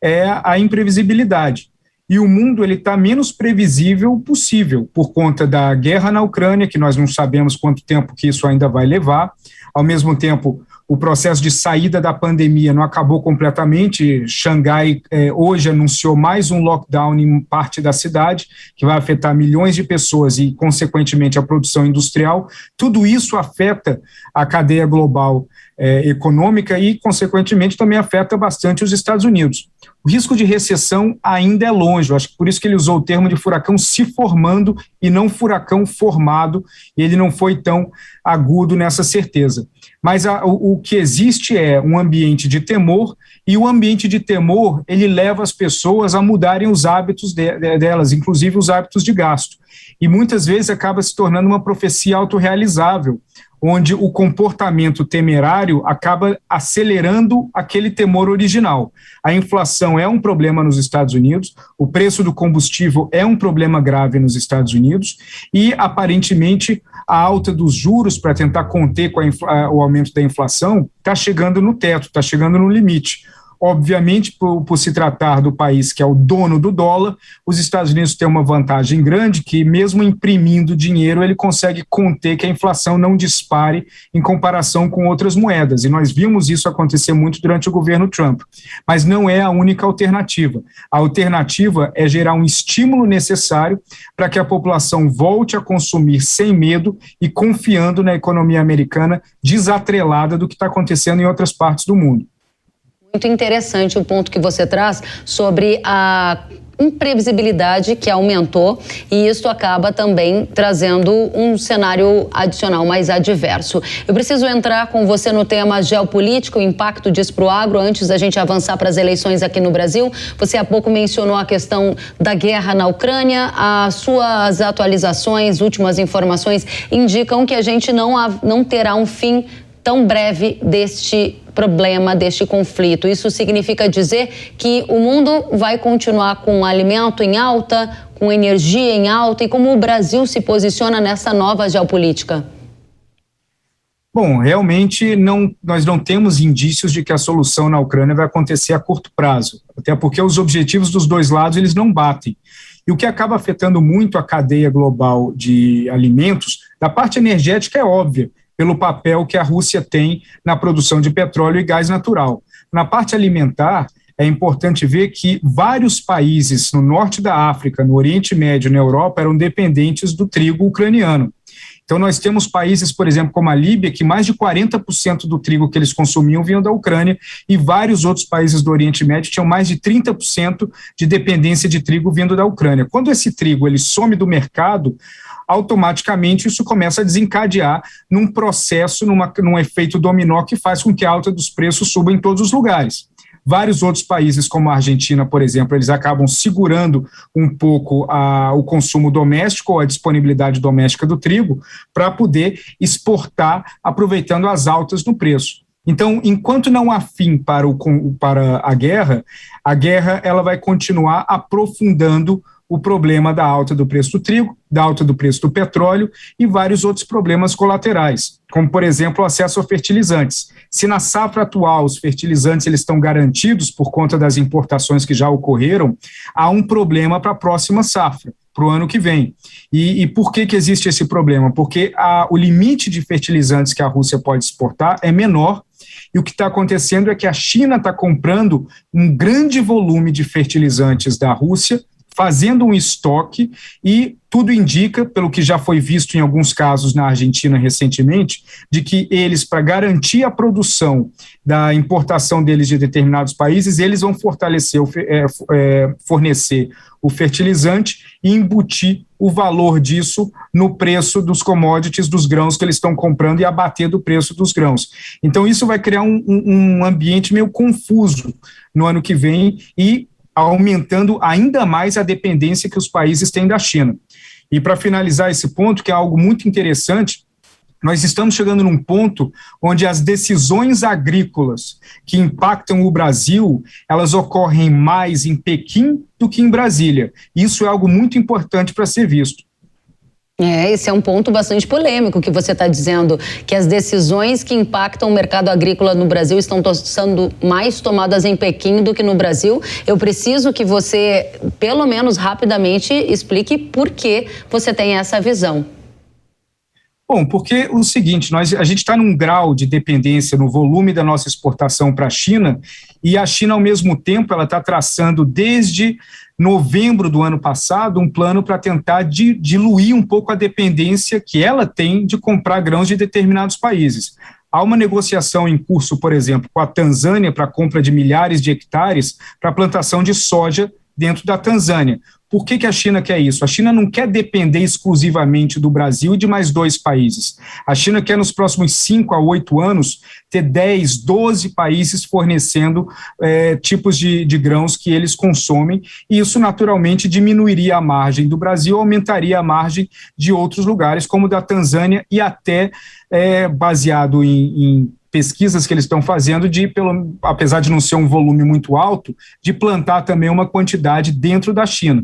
é a imprevisibilidade. E o mundo está menos previsível possível por conta da guerra na Ucrânia, que nós não sabemos quanto tempo que isso ainda vai levar. Ao mesmo tempo, o processo de saída da pandemia não acabou completamente. Xangai hoje anunciou mais um lockdown em parte da cidade, que vai afetar milhões de pessoas e, consequentemente, a produção industrial. Tudo isso afeta a cadeia global econômica e, consequentemente, também afeta bastante os Estados Unidos. O risco de recessão ainda é longe, eu acho que por isso que ele usou o termo de furacão se formando e não furacão formado, e ele não foi tão agudo nessa certeza. Mas o que existe é um ambiente de temor, e o ambiente de temor, ele leva as pessoas a mudarem os hábitos delas, inclusive os hábitos de gasto. E muitas vezes acaba se tornando uma profecia autorrealizável, onde o comportamento temerário acaba acelerando aquele temor original. A inflação é um problema nos Estados Unidos, o preço do combustível é um problema grave nos Estados Unidos e, aparentemente, a alta dos juros para tentar conter o aumento da inflação está chegando no teto, está chegando no limite. Obviamente, por se tratar do país que é o dono do dólar, os Estados Unidos têm uma vantagem grande que, mesmo imprimindo dinheiro, ele consegue conter que a inflação não dispare em comparação com outras moedas. E nós vimos isso acontecer muito durante o governo Trump. Mas não é a única alternativa. A alternativa é gerar um estímulo necessário para que a população volte a consumir sem medo e confiando na economia americana, desatrelada do que está acontecendo em outras partes do mundo. Muito interessante o ponto que você traz sobre a imprevisibilidade que aumentou, e isso acaba também trazendo um cenário adicional mais adverso. Eu preciso entrar com você no tema geopolítico, o impacto disso para o agro, antes da gente avançar para as eleições aqui no Brasil. Você há pouco mencionou a questão da guerra na Ucrânia. As suas atualizações, últimas informações indicam que a gente não terá um fim tão breve deste problema, deste conflito. Isso significa dizer que o mundo vai continuar com alimento em alta, com energia em alta, e como o Brasil se posiciona nessa nova geopolítica? Bom, realmente nós não temos indícios de que a solução na Ucrânia vai acontecer a curto prazo, até porque os objetivos dos dois lados eles não batem. E o que acaba afetando muito a cadeia global de alimentos, da parte energética é óbvia, pelo papel que a Rússia tem na produção de petróleo e gás natural. Na parte alimentar, é importante ver que vários países no norte da África, no Oriente Médio, na Europa, eram dependentes do trigo ucraniano. Então nós temos países, por exemplo, como a Líbia, que mais de 40% do trigo que eles consumiam vinham da Ucrânia, e vários outros países do Oriente Médio tinham mais de 30% de dependência de trigo vindo da Ucrânia. Quando esse trigo ele some do mercado, automaticamente isso começa a desencadear num processo, num efeito dominó que faz com que a alta dos preços suba em todos os lugares. Vários outros países, como a Argentina, por exemplo, eles acabam segurando um pouco o consumo doméstico ou a disponibilidade doméstica do trigo para poder exportar, aproveitando as altas no preço. Então, enquanto não há fim para a guerra ela vai continuar aprofundando o problema da alta do preço do trigo, da alta do preço do petróleo e vários outros problemas colaterais, como, por exemplo, o acesso a fertilizantes. Se na safra atual os fertilizantes eles estão garantidos por conta das importações que já ocorreram, há um problema para a próxima safra, para o ano que vem. E por que existe esse problema? Porque o limite de fertilizantes que a Rússia pode exportar é menor, e o que está acontecendo é que a China está comprando um grande volume de fertilizantes da Rússia, fazendo um estoque, e tudo indica, pelo que já foi visto em alguns casos na Argentina recentemente, de que eles, para garantir a produção da importação deles de determinados países, eles vão fornecer o fertilizante e embutir o valor disso no preço dos commodities, dos grãos que eles estão comprando, e abater do preço dos grãos. Então isso vai criar um ambiente meio confuso no ano que vem, e aumentando ainda mais a dependência que os países têm da China. E para finalizar esse ponto, que é algo muito interessante, nós estamos chegando num ponto onde as decisões agrícolas que impactam o Brasil, elas ocorrem mais em Pequim do que em Brasília. Isso é algo muito importante para ser visto. Esse é um ponto bastante polêmico que você está dizendo, que as decisões que impactam o mercado agrícola no Brasil estão sendo mais tomadas em Pequim do que no Brasil. Eu preciso que você, pelo menos rapidamente, explique por que você tem essa visão. Bom, porque o seguinte, a gente está num grau de dependência no volume da nossa exportação para a China, e a China, ao mesmo tempo, ela está traçando desde novembro do ano passado um plano para tentar diluir um pouco a dependência que ela tem de comprar grãos de determinados países. Há uma negociação em curso, por exemplo, com a Tanzânia para a compra de milhares de hectares para a plantação de soja dentro da Tanzânia. Por que a China quer isso? A China não quer depender exclusivamente do Brasil e de mais 2 países. A China quer, nos próximos 5 a 8 anos, ter 10, 12 países fornecendo tipos de grãos que eles consomem, e isso naturalmente diminuiria a margem do Brasil, aumentaria a margem de outros lugares, como da Tanzânia, e até baseado em pesquisas que eles estão fazendo, apesar de não ser um volume muito alto, de plantar também uma quantidade dentro da China.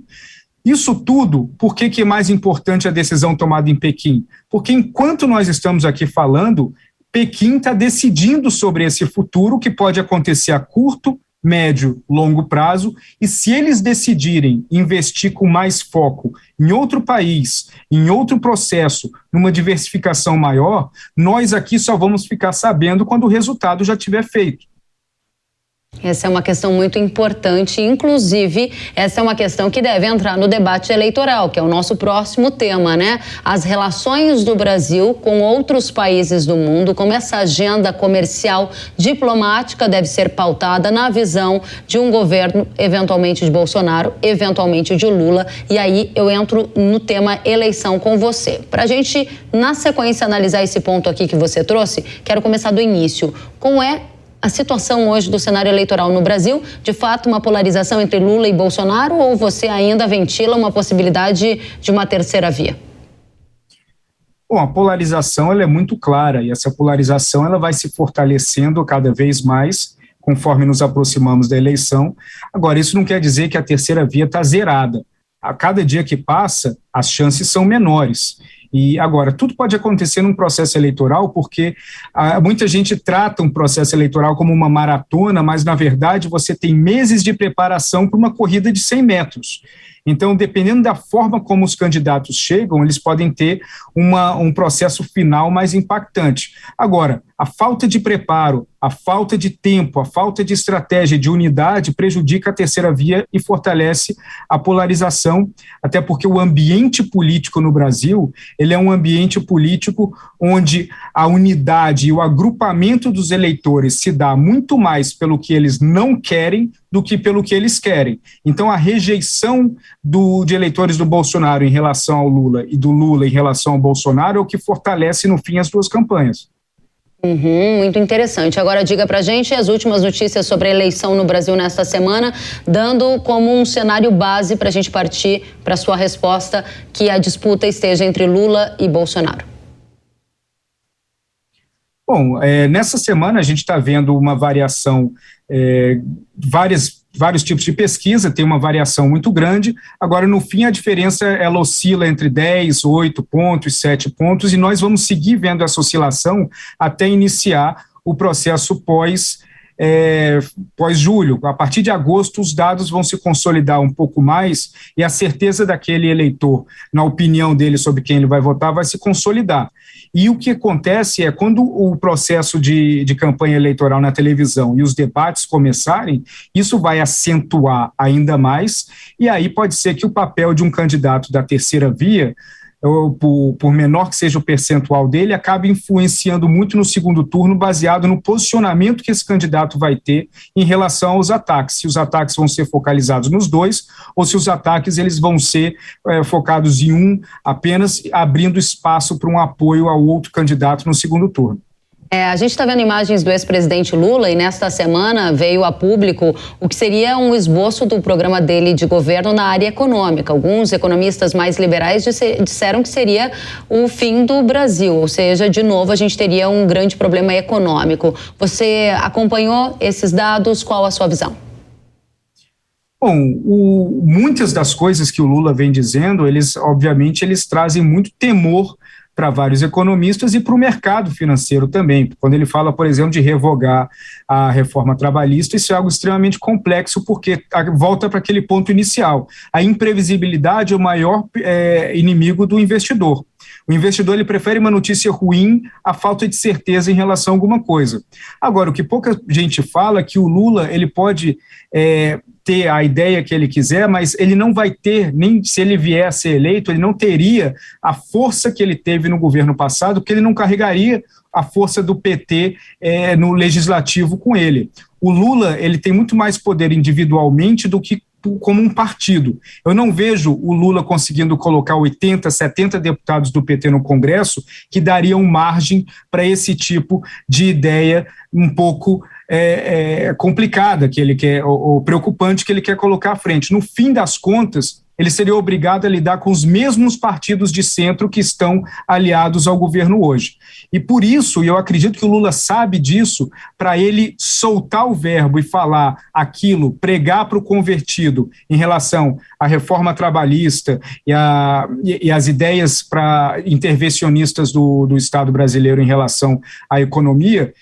Isso tudo, por que é mais importante a decisão tomada em Pequim? Porque enquanto nós estamos aqui falando, Pequim está decidindo sobre esse futuro, que pode acontecer a curto, médio, longo prazo, e se eles decidirem investir com mais foco em outro país, em outro processo, numa diversificação maior, nós aqui só vamos ficar sabendo quando o resultado já tiver feito. Essa é uma questão muito importante, inclusive essa é uma questão que deve entrar no debate eleitoral, que é o nosso próximo tema, né? As relações do Brasil com outros países do mundo, como essa agenda comercial diplomática deve ser pautada na visão de um governo, eventualmente de Bolsonaro, eventualmente de Lula, e aí eu entro no tema eleição com você. Para a gente, na sequência, analisar esse ponto aqui que você trouxe, quero começar do início. Como é a situação hoje do cenário eleitoral no Brasil? De fato, uma polarização entre Lula e Bolsonaro, ou você ainda ventila uma possibilidade de uma terceira via? Bom, a polarização ela é muito clara, e essa polarização ela vai se fortalecendo cada vez mais conforme nos aproximamos da eleição. Agora, isso não quer dizer que a terceira via está zerada. A cada dia que passa, as chances são menores. E agora, tudo pode acontecer num processo eleitoral, porque muita gente trata um processo eleitoral como uma maratona, mas na verdade você tem meses de preparação para uma corrida de 100 metros. Então, dependendo da forma como os candidatos chegam, eles podem ter um processo final mais impactante. Agora, a falta de preparo, a falta de tempo, a falta de estratégia, de unidade, prejudica a terceira via e fortalece a polarização, até porque o ambiente político no Brasil, ele é um ambiente político onde a unidade e o agrupamento dos eleitores se dá muito mais pelo que eles não querem do que pelo que eles querem. Então, a rejeição de eleitores do Bolsonaro em relação ao Lula e do Lula em relação ao Bolsonaro é o que fortalece, no fim, as duas campanhas. Muito interessante. Agora diga pra gente as últimas notícias sobre a eleição no Brasil nesta semana, dando como um cenário base pra gente partir para sua resposta, que a disputa esteja entre Lula e Bolsonaro. Bom, nessa semana a gente está vendo uma variação, vários tipos de pesquisa, tem uma variação muito grande. Agora, no fim, a diferença ela oscila entre 10, 8 pontos, 7 pontos, e nós vamos seguir vendo essa oscilação até iniciar o processo pós-julho. A partir de agosto, os dados vão se consolidar um pouco mais e a certeza daquele eleitor, na opinião dele sobre quem ele vai votar, vai se consolidar. E o que acontece é, quando o processo de campanha eleitoral na televisão e os debates começarem, isso vai acentuar ainda mais, e aí pode ser que o papel de um candidato da terceira via, por menor que seja o percentual dele, acaba influenciando muito no segundo turno, baseado no posicionamento que esse candidato vai ter em relação aos ataques. Se os ataques vão ser focalizados nos dois, ou se os ataques eles vão ser focados em um apenas, abrindo espaço para um apoio ao outro candidato no segundo turno. A gente está vendo imagens do ex-presidente Lula e nesta semana veio a público o que seria um esboço do programa dele de governo na área econômica. Alguns economistas mais liberais disseram que seria o fim do Brasil, ou seja, de novo a gente teria um grande problema econômico. Você acompanhou esses dados? Qual a sua visão? Bom, muitas das coisas que o Lula vem dizendo, obviamente, eles trazem muito temor para vários economistas e para o mercado financeiro também. Quando ele fala, por exemplo, de revogar a reforma trabalhista, isso é algo extremamente complexo, porque volta para aquele ponto inicial. A imprevisibilidade é o maior inimigo do investidor. O investidor ele prefere uma notícia ruim à falta de certeza em relação a alguma coisa. Agora, o que pouca gente fala é que o Lula ele pode ter a ideia que ele quiser, mas ele não vai ter, nem se ele vier a ser eleito, ele não teria a força que ele teve no governo passado, porque ele não carregaria a força do PT no legislativo com ele. O Lula ele tem muito mais poder individualmente do que como um partido. Eu não vejo o Lula conseguindo colocar 80, 70 deputados do PT no Congresso que dariam margem para esse tipo de ideia um pouco complicada que ele quer, ou preocupante que ele quer colocar à frente. No fim das contas, ele seria obrigado a lidar com os mesmos partidos de centro que estão aliados ao governo hoje. E por isso, e eu acredito que o Lula sabe disso, para ele soltar o verbo e falar aquilo, pregar para o convertido em relação à reforma trabalhista e as ideias intervencionistas do Estado brasileiro em relação à economia,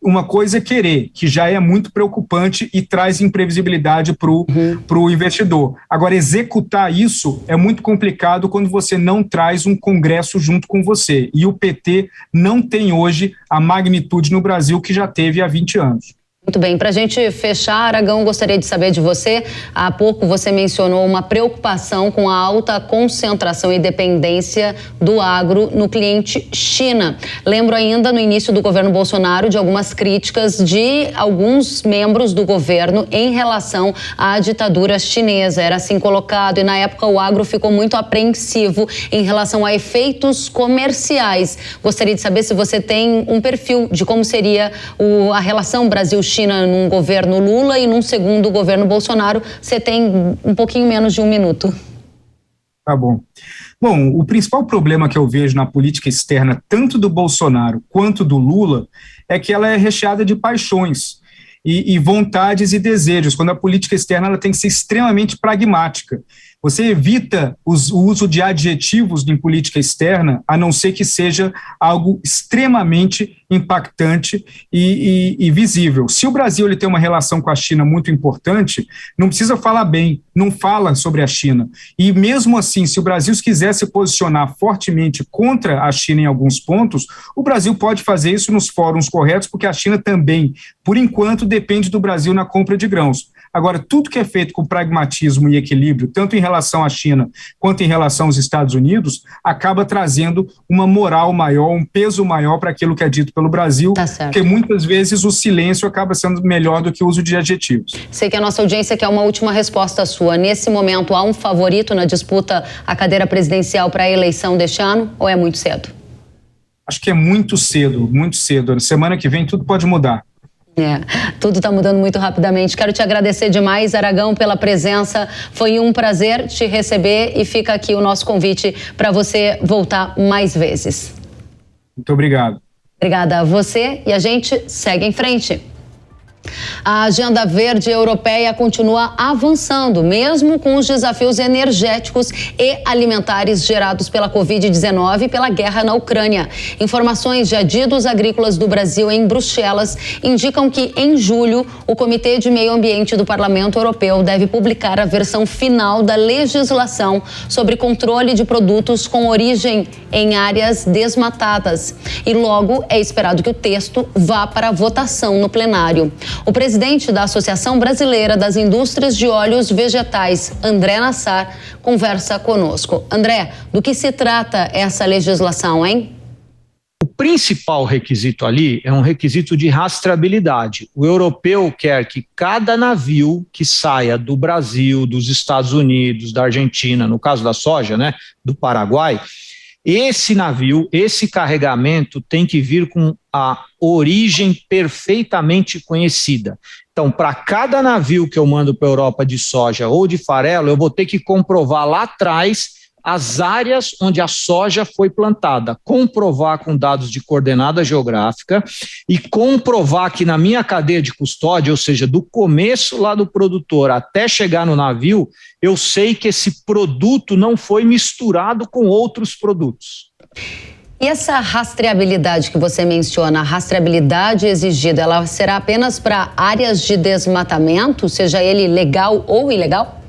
uma coisa é querer, que já é muito preocupante e traz imprevisibilidade para o investidor. Agora, executar isso é muito complicado quando você não traz um Congresso junto com você. E o PT não tem hoje a magnitude no Brasil que já teve há 20 anos. Muito bem, para a gente fechar, Aragão, gostaria de saber de você. Há pouco você mencionou uma preocupação com a alta concentração e dependência do agro no cliente China. Lembro ainda, no início do governo Bolsonaro, de algumas críticas de alguns membros do governo em relação à ditadura chinesa. Era assim colocado, e na época o agro ficou muito apreensivo em relação a efeitos comerciais. Gostaria de saber se você tem um perfil de como seria a relação Brasil-China num governo Lula e num segundo governo Bolsonaro. Você tem um pouquinho menos de um minuto. Tá bom. Bom, o principal problema que eu vejo na política externa, tanto do Bolsonaro quanto do Lula, é que ela é recheada de paixões e vontades e desejos, quando a política externa ela tem que ser extremamente pragmática. Você evita o uso de adjetivos em política externa, a não ser que seja algo extremamente impactante e visível. Se o Brasil ele tem uma relação com a China muito importante, não precisa falar bem, não fala sobre a China. E mesmo assim, se o Brasil quiser se posicionar fortemente contra a China em alguns pontos, o Brasil pode fazer isso nos fóruns corretos, porque a China também, por enquanto, depende do Brasil na compra de grãos. Agora, tudo que é feito com pragmatismo e equilíbrio, tanto em relação à China quanto em relação aos Estados Unidos, acaba trazendo uma moral maior, um peso maior para aquilo que é dito pelo Brasil, porque muitas vezes o silêncio acaba sendo melhor do que o uso de adjetivos. Sei que a nossa audiência quer uma última resposta sua. Nesse momento, há um favorito na disputa à cadeira presidencial para a eleição deste ano, ou é muito cedo? Acho que é muito cedo, muito cedo. Semana que vem tudo pode mudar. Tudo está mudando muito rapidamente. Quero te agradecer demais, Aragão, pela presença. Foi um prazer te receber e fica aqui o nosso convite para você voltar mais vezes. Muito obrigado. Obrigada a você e a gente segue em frente. A agenda verde europeia continua avançando, mesmo com os desafios energéticos e alimentares gerados pela Covid-19 e pela guerra na Ucrânia. Informações de adidos agrícolas do Brasil em Bruxelas indicam que, em julho, o Comitê de Meio Ambiente do Parlamento Europeu deve publicar a versão final da legislação sobre controle de produtos com origem em áreas desmatadas. E logo é esperado que o texto vá para a votação no plenário. O presidente da Associação Brasileira das Indústrias de Óleos Vegetais, André Nassar, conversa conosco. André, do que se trata essa legislação, hein? O principal requisito ali é um requisito de rastreabilidade. O europeu quer que cada navio que saia do Brasil, dos Estados Unidos, da Argentina, no caso da soja, né, do Paraguai, esse navio, esse carregamento tem que vir com a origem perfeitamente conhecida. Então, para cada navio que eu mando para a Europa de soja ou de farelo, eu vou ter que comprovar lá atrás as áreas onde a soja foi plantada, comprovar com dados de coordenada geográfica e comprovar que na minha cadeia de custódia, ou seja, do começo lá do produtor até chegar no navio, eu sei que esse produto não foi misturado com outros produtos. E essa rastreabilidade que você menciona, a rastreabilidade exigida, ela será apenas para áreas de desmatamento, seja ele legal ou ilegal?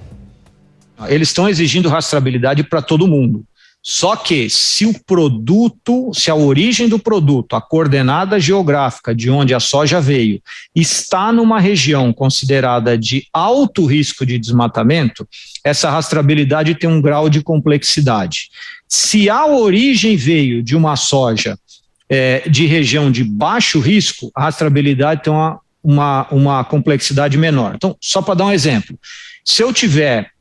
Eles estão exigindo rastreabilidade para todo mundo. Só que se o produto, se a origem do produto, a coordenada geográfica de onde a soja veio, está numa região considerada de alto risco de desmatamento, essa rastreabilidade tem um grau de complexidade. Se a origem veio de uma soja de região de baixo risco, a rastreabilidade tem uma complexidade menor. Então, só para dar um exemplo, se eu tiver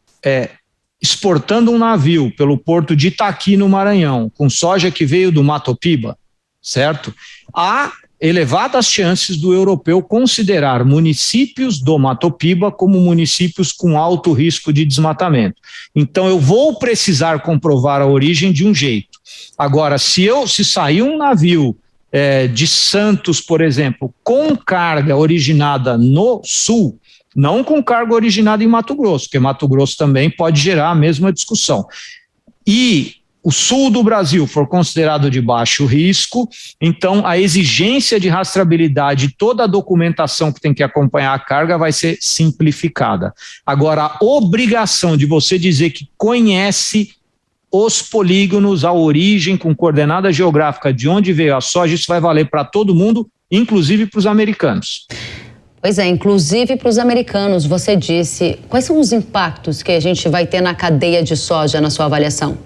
exportando um navio pelo porto de Itaqui, no Maranhão, com soja que veio do Mato Piba, certo? Há elevadas chances do europeu considerar municípios do Mato Piba como municípios com alto risco de desmatamento. Então, eu vou precisar comprovar a origem de um jeito. Agora, se sair um navio de Santos, por exemplo, com carga originada no sul, não com carga originada em Mato Grosso, porque Mato Grosso também pode gerar a mesma discussão. E o sul do Brasil for considerado de baixo risco, então a exigência de rastreabilidade, toda a documentação que tem que acompanhar a carga vai ser simplificada. Agora, a obrigação de você dizer que conhece os polígonos, a origem com coordenada geográfica de onde veio a soja, isso vai valer para todo mundo, inclusive para os americanos. Pois é, inclusive para os americanos, você disse. Quais são os impactos que a gente vai ter na cadeia de soja, na sua avaliação?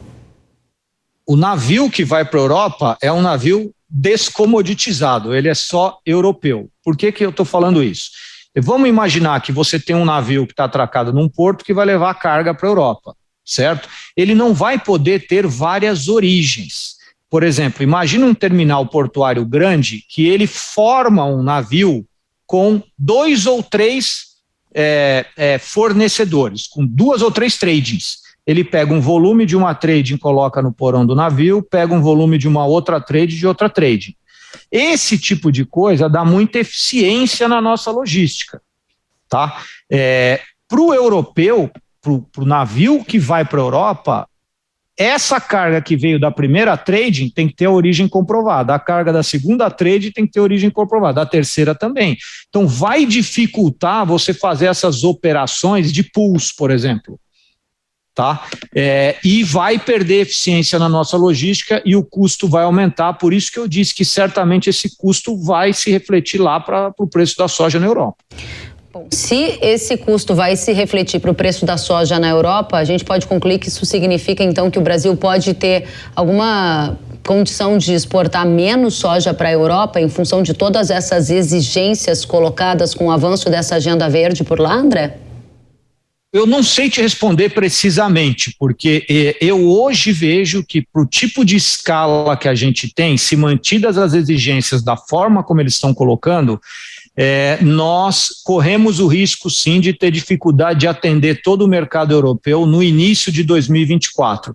O navio que vai para a Europa é um navio descomoditizado, ele é só europeu. Por que eu estou falando isso? Vamos imaginar que você tem um navio que está atracado num porto que vai levar carga para a Europa, certo? Ele não vai poder ter várias origens. Por exemplo, imagina um terminal portuário grande que ele forma um navio com 2 ou 3 fornecedores, com 2 ou 3 tradings. Ele pega um volume de uma trading, coloca no porão do navio, pega um volume de uma outra trade de outra trading. Esse tipo de coisa dá muita eficiência na nossa logística. Tá? Para o europeu, o navio que vai para a Europa, essa carga que veio da primeira trading tem que ter a origem comprovada, a carga da segunda trading tem que ter origem comprovada, a terceira também. Então vai dificultar você fazer essas operações de pools, por exemplo. Tá? E vai perder eficiência na nossa logística e o custo vai aumentar, por isso que eu disse que certamente esse custo vai se refletir lá para o preço da soja na Europa. Bom, se esse custo vai se refletir para o preço da soja na Europa, a gente pode concluir que isso significa então que o Brasil pode ter alguma condição de exportar menos soja para a Europa em função de todas essas exigências colocadas com o avanço dessa agenda verde por lá, André? Eu não sei te responder precisamente, porque eu hoje vejo que para o tipo de escala que a gente tem, se mantidas as exigências da forma como eles estão colocando, nós corremos o risco sim de ter dificuldade de atender todo o mercado europeu no início de 2024.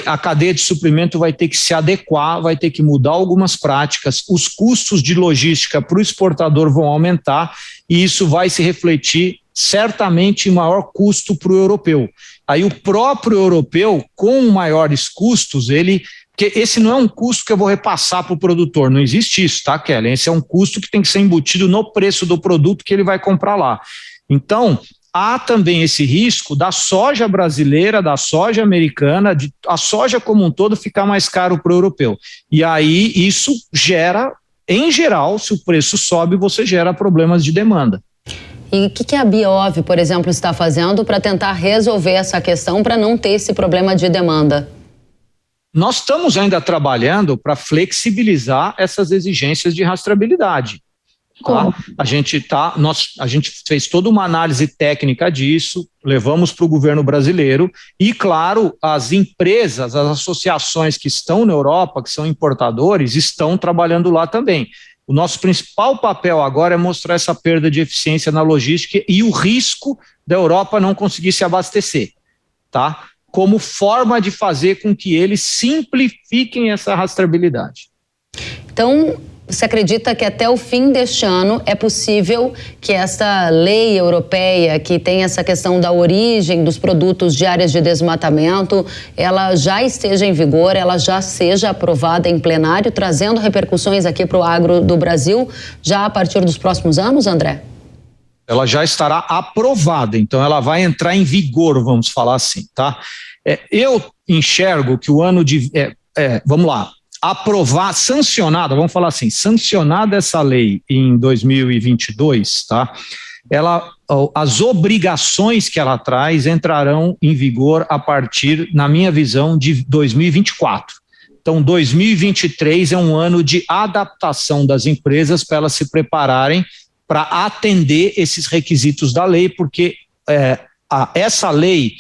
A cadeia de suprimento vai ter que se adequar, vai ter que mudar algumas práticas, os custos de logística para o exportador vão aumentar e isso vai se refletir certamente em maior custo para o europeu. Aí o próprio europeu, com maiores custos, porque esse não é um custo que eu vou repassar para o produtor, não existe isso, tá, Kelly? Esse é um custo que tem que ser embutido no preço do produto que ele vai comprar lá. Então, há também esse risco da soja brasileira, da soja americana, a soja como um todo ficar mais caro para o europeu. E aí isso gera, em geral, se o preço sobe, você gera problemas de demanda. E o que a Biov, por exemplo, está fazendo para tentar resolver essa questão, para não ter esse problema de demanda? Nós estamos ainda trabalhando para flexibilizar essas exigências de rastreabilidade. Tá? A gente fez toda uma análise técnica disso, levamos para o governo brasileiro e, claro, as empresas, as associações que estão na Europa, que são importadores, estão trabalhando lá também. O nosso principal papel agora é mostrar essa perda de eficiência na logística e o risco da Europa não conseguir se abastecer, tá? Como forma de fazer com que eles simplifiquem essa rastreabilidade. Então, você acredita que até o fim deste ano é possível que essa lei europeia que tem essa questão da origem dos produtos de áreas de desmatamento, ela já esteja em vigor, ela já seja aprovada em plenário, trazendo repercussões aqui para o agro do Brasil, já a partir dos próximos anos, André? Ela já estará aprovada, então ela vai entrar em vigor, vamos falar assim, tá? Eu enxergo que o ano de... vamos lá. Sancionada, vamos falar assim, sancionada essa lei em 2022, tá? As obrigações que ela traz entrarão em vigor a partir, na minha visão, de 2024. Então, 2023 é um ano de adaptação das empresas para elas se prepararem para atender esses requisitos da lei, porque essa lei...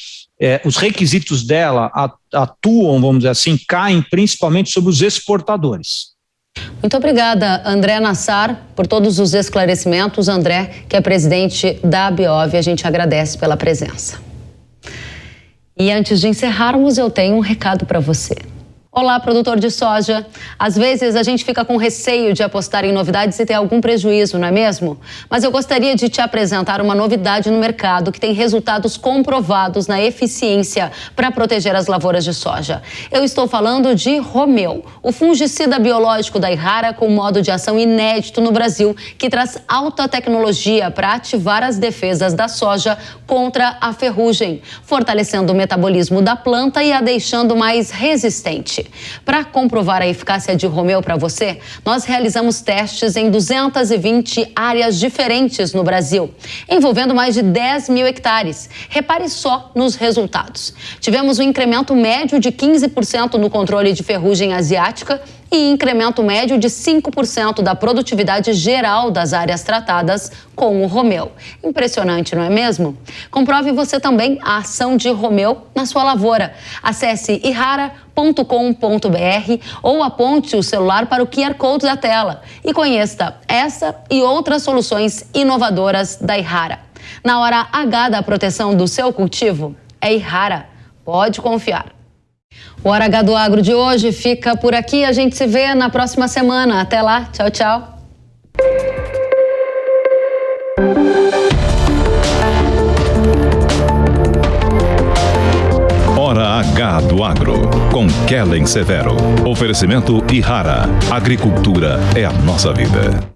os requisitos dela atuam, vamos dizer assim, caem principalmente sobre os exportadores. Muito obrigada, André Nassar, por todos os esclarecimentos. André, que é presidente da Biov, a gente agradece pela presença. E antes de encerrarmos, eu tenho um recado para você. Olá, produtor de soja. Às vezes a gente fica com receio de apostar em novidades e ter algum prejuízo, não é mesmo? Mas eu gostaria de te apresentar uma novidade no mercado que tem resultados comprovados na eficiência para proteger as lavouras de soja. Eu estou falando de Romeu, o fungicida biológico da Yara com modo de ação inédito no Brasil, que traz alta tecnologia para ativar as defesas da soja contra a ferrugem, fortalecendo o metabolismo da planta e a deixando mais resistente. Para comprovar a eficácia de Romeu para você, nós realizamos testes em 220 áreas diferentes no Brasil, envolvendo mais de 10 mil hectares. Repare só nos resultados. Tivemos um incremento médio de 15% no controle de ferrugem asiática e incremento médio de 5% da produtividade geral das áreas tratadas com o Romeu. Impressionante, não é mesmo? Comprove você também a ação de Romeu na sua lavoura. Acesse irara.com.br ou aponte o celular para o QR Code da tela e conheça essa e outras soluções inovadoras da Yara. Na hora H da proteção do seu cultivo, é Yara. Pode confiar. O Hora H do Agro de hoje fica por aqui. A gente se vê na próxima semana. Até lá. Tchau, tchau. Gado Agro, com Kellen Severo. Oferecimento Ihara. Agricultura é a nossa vida.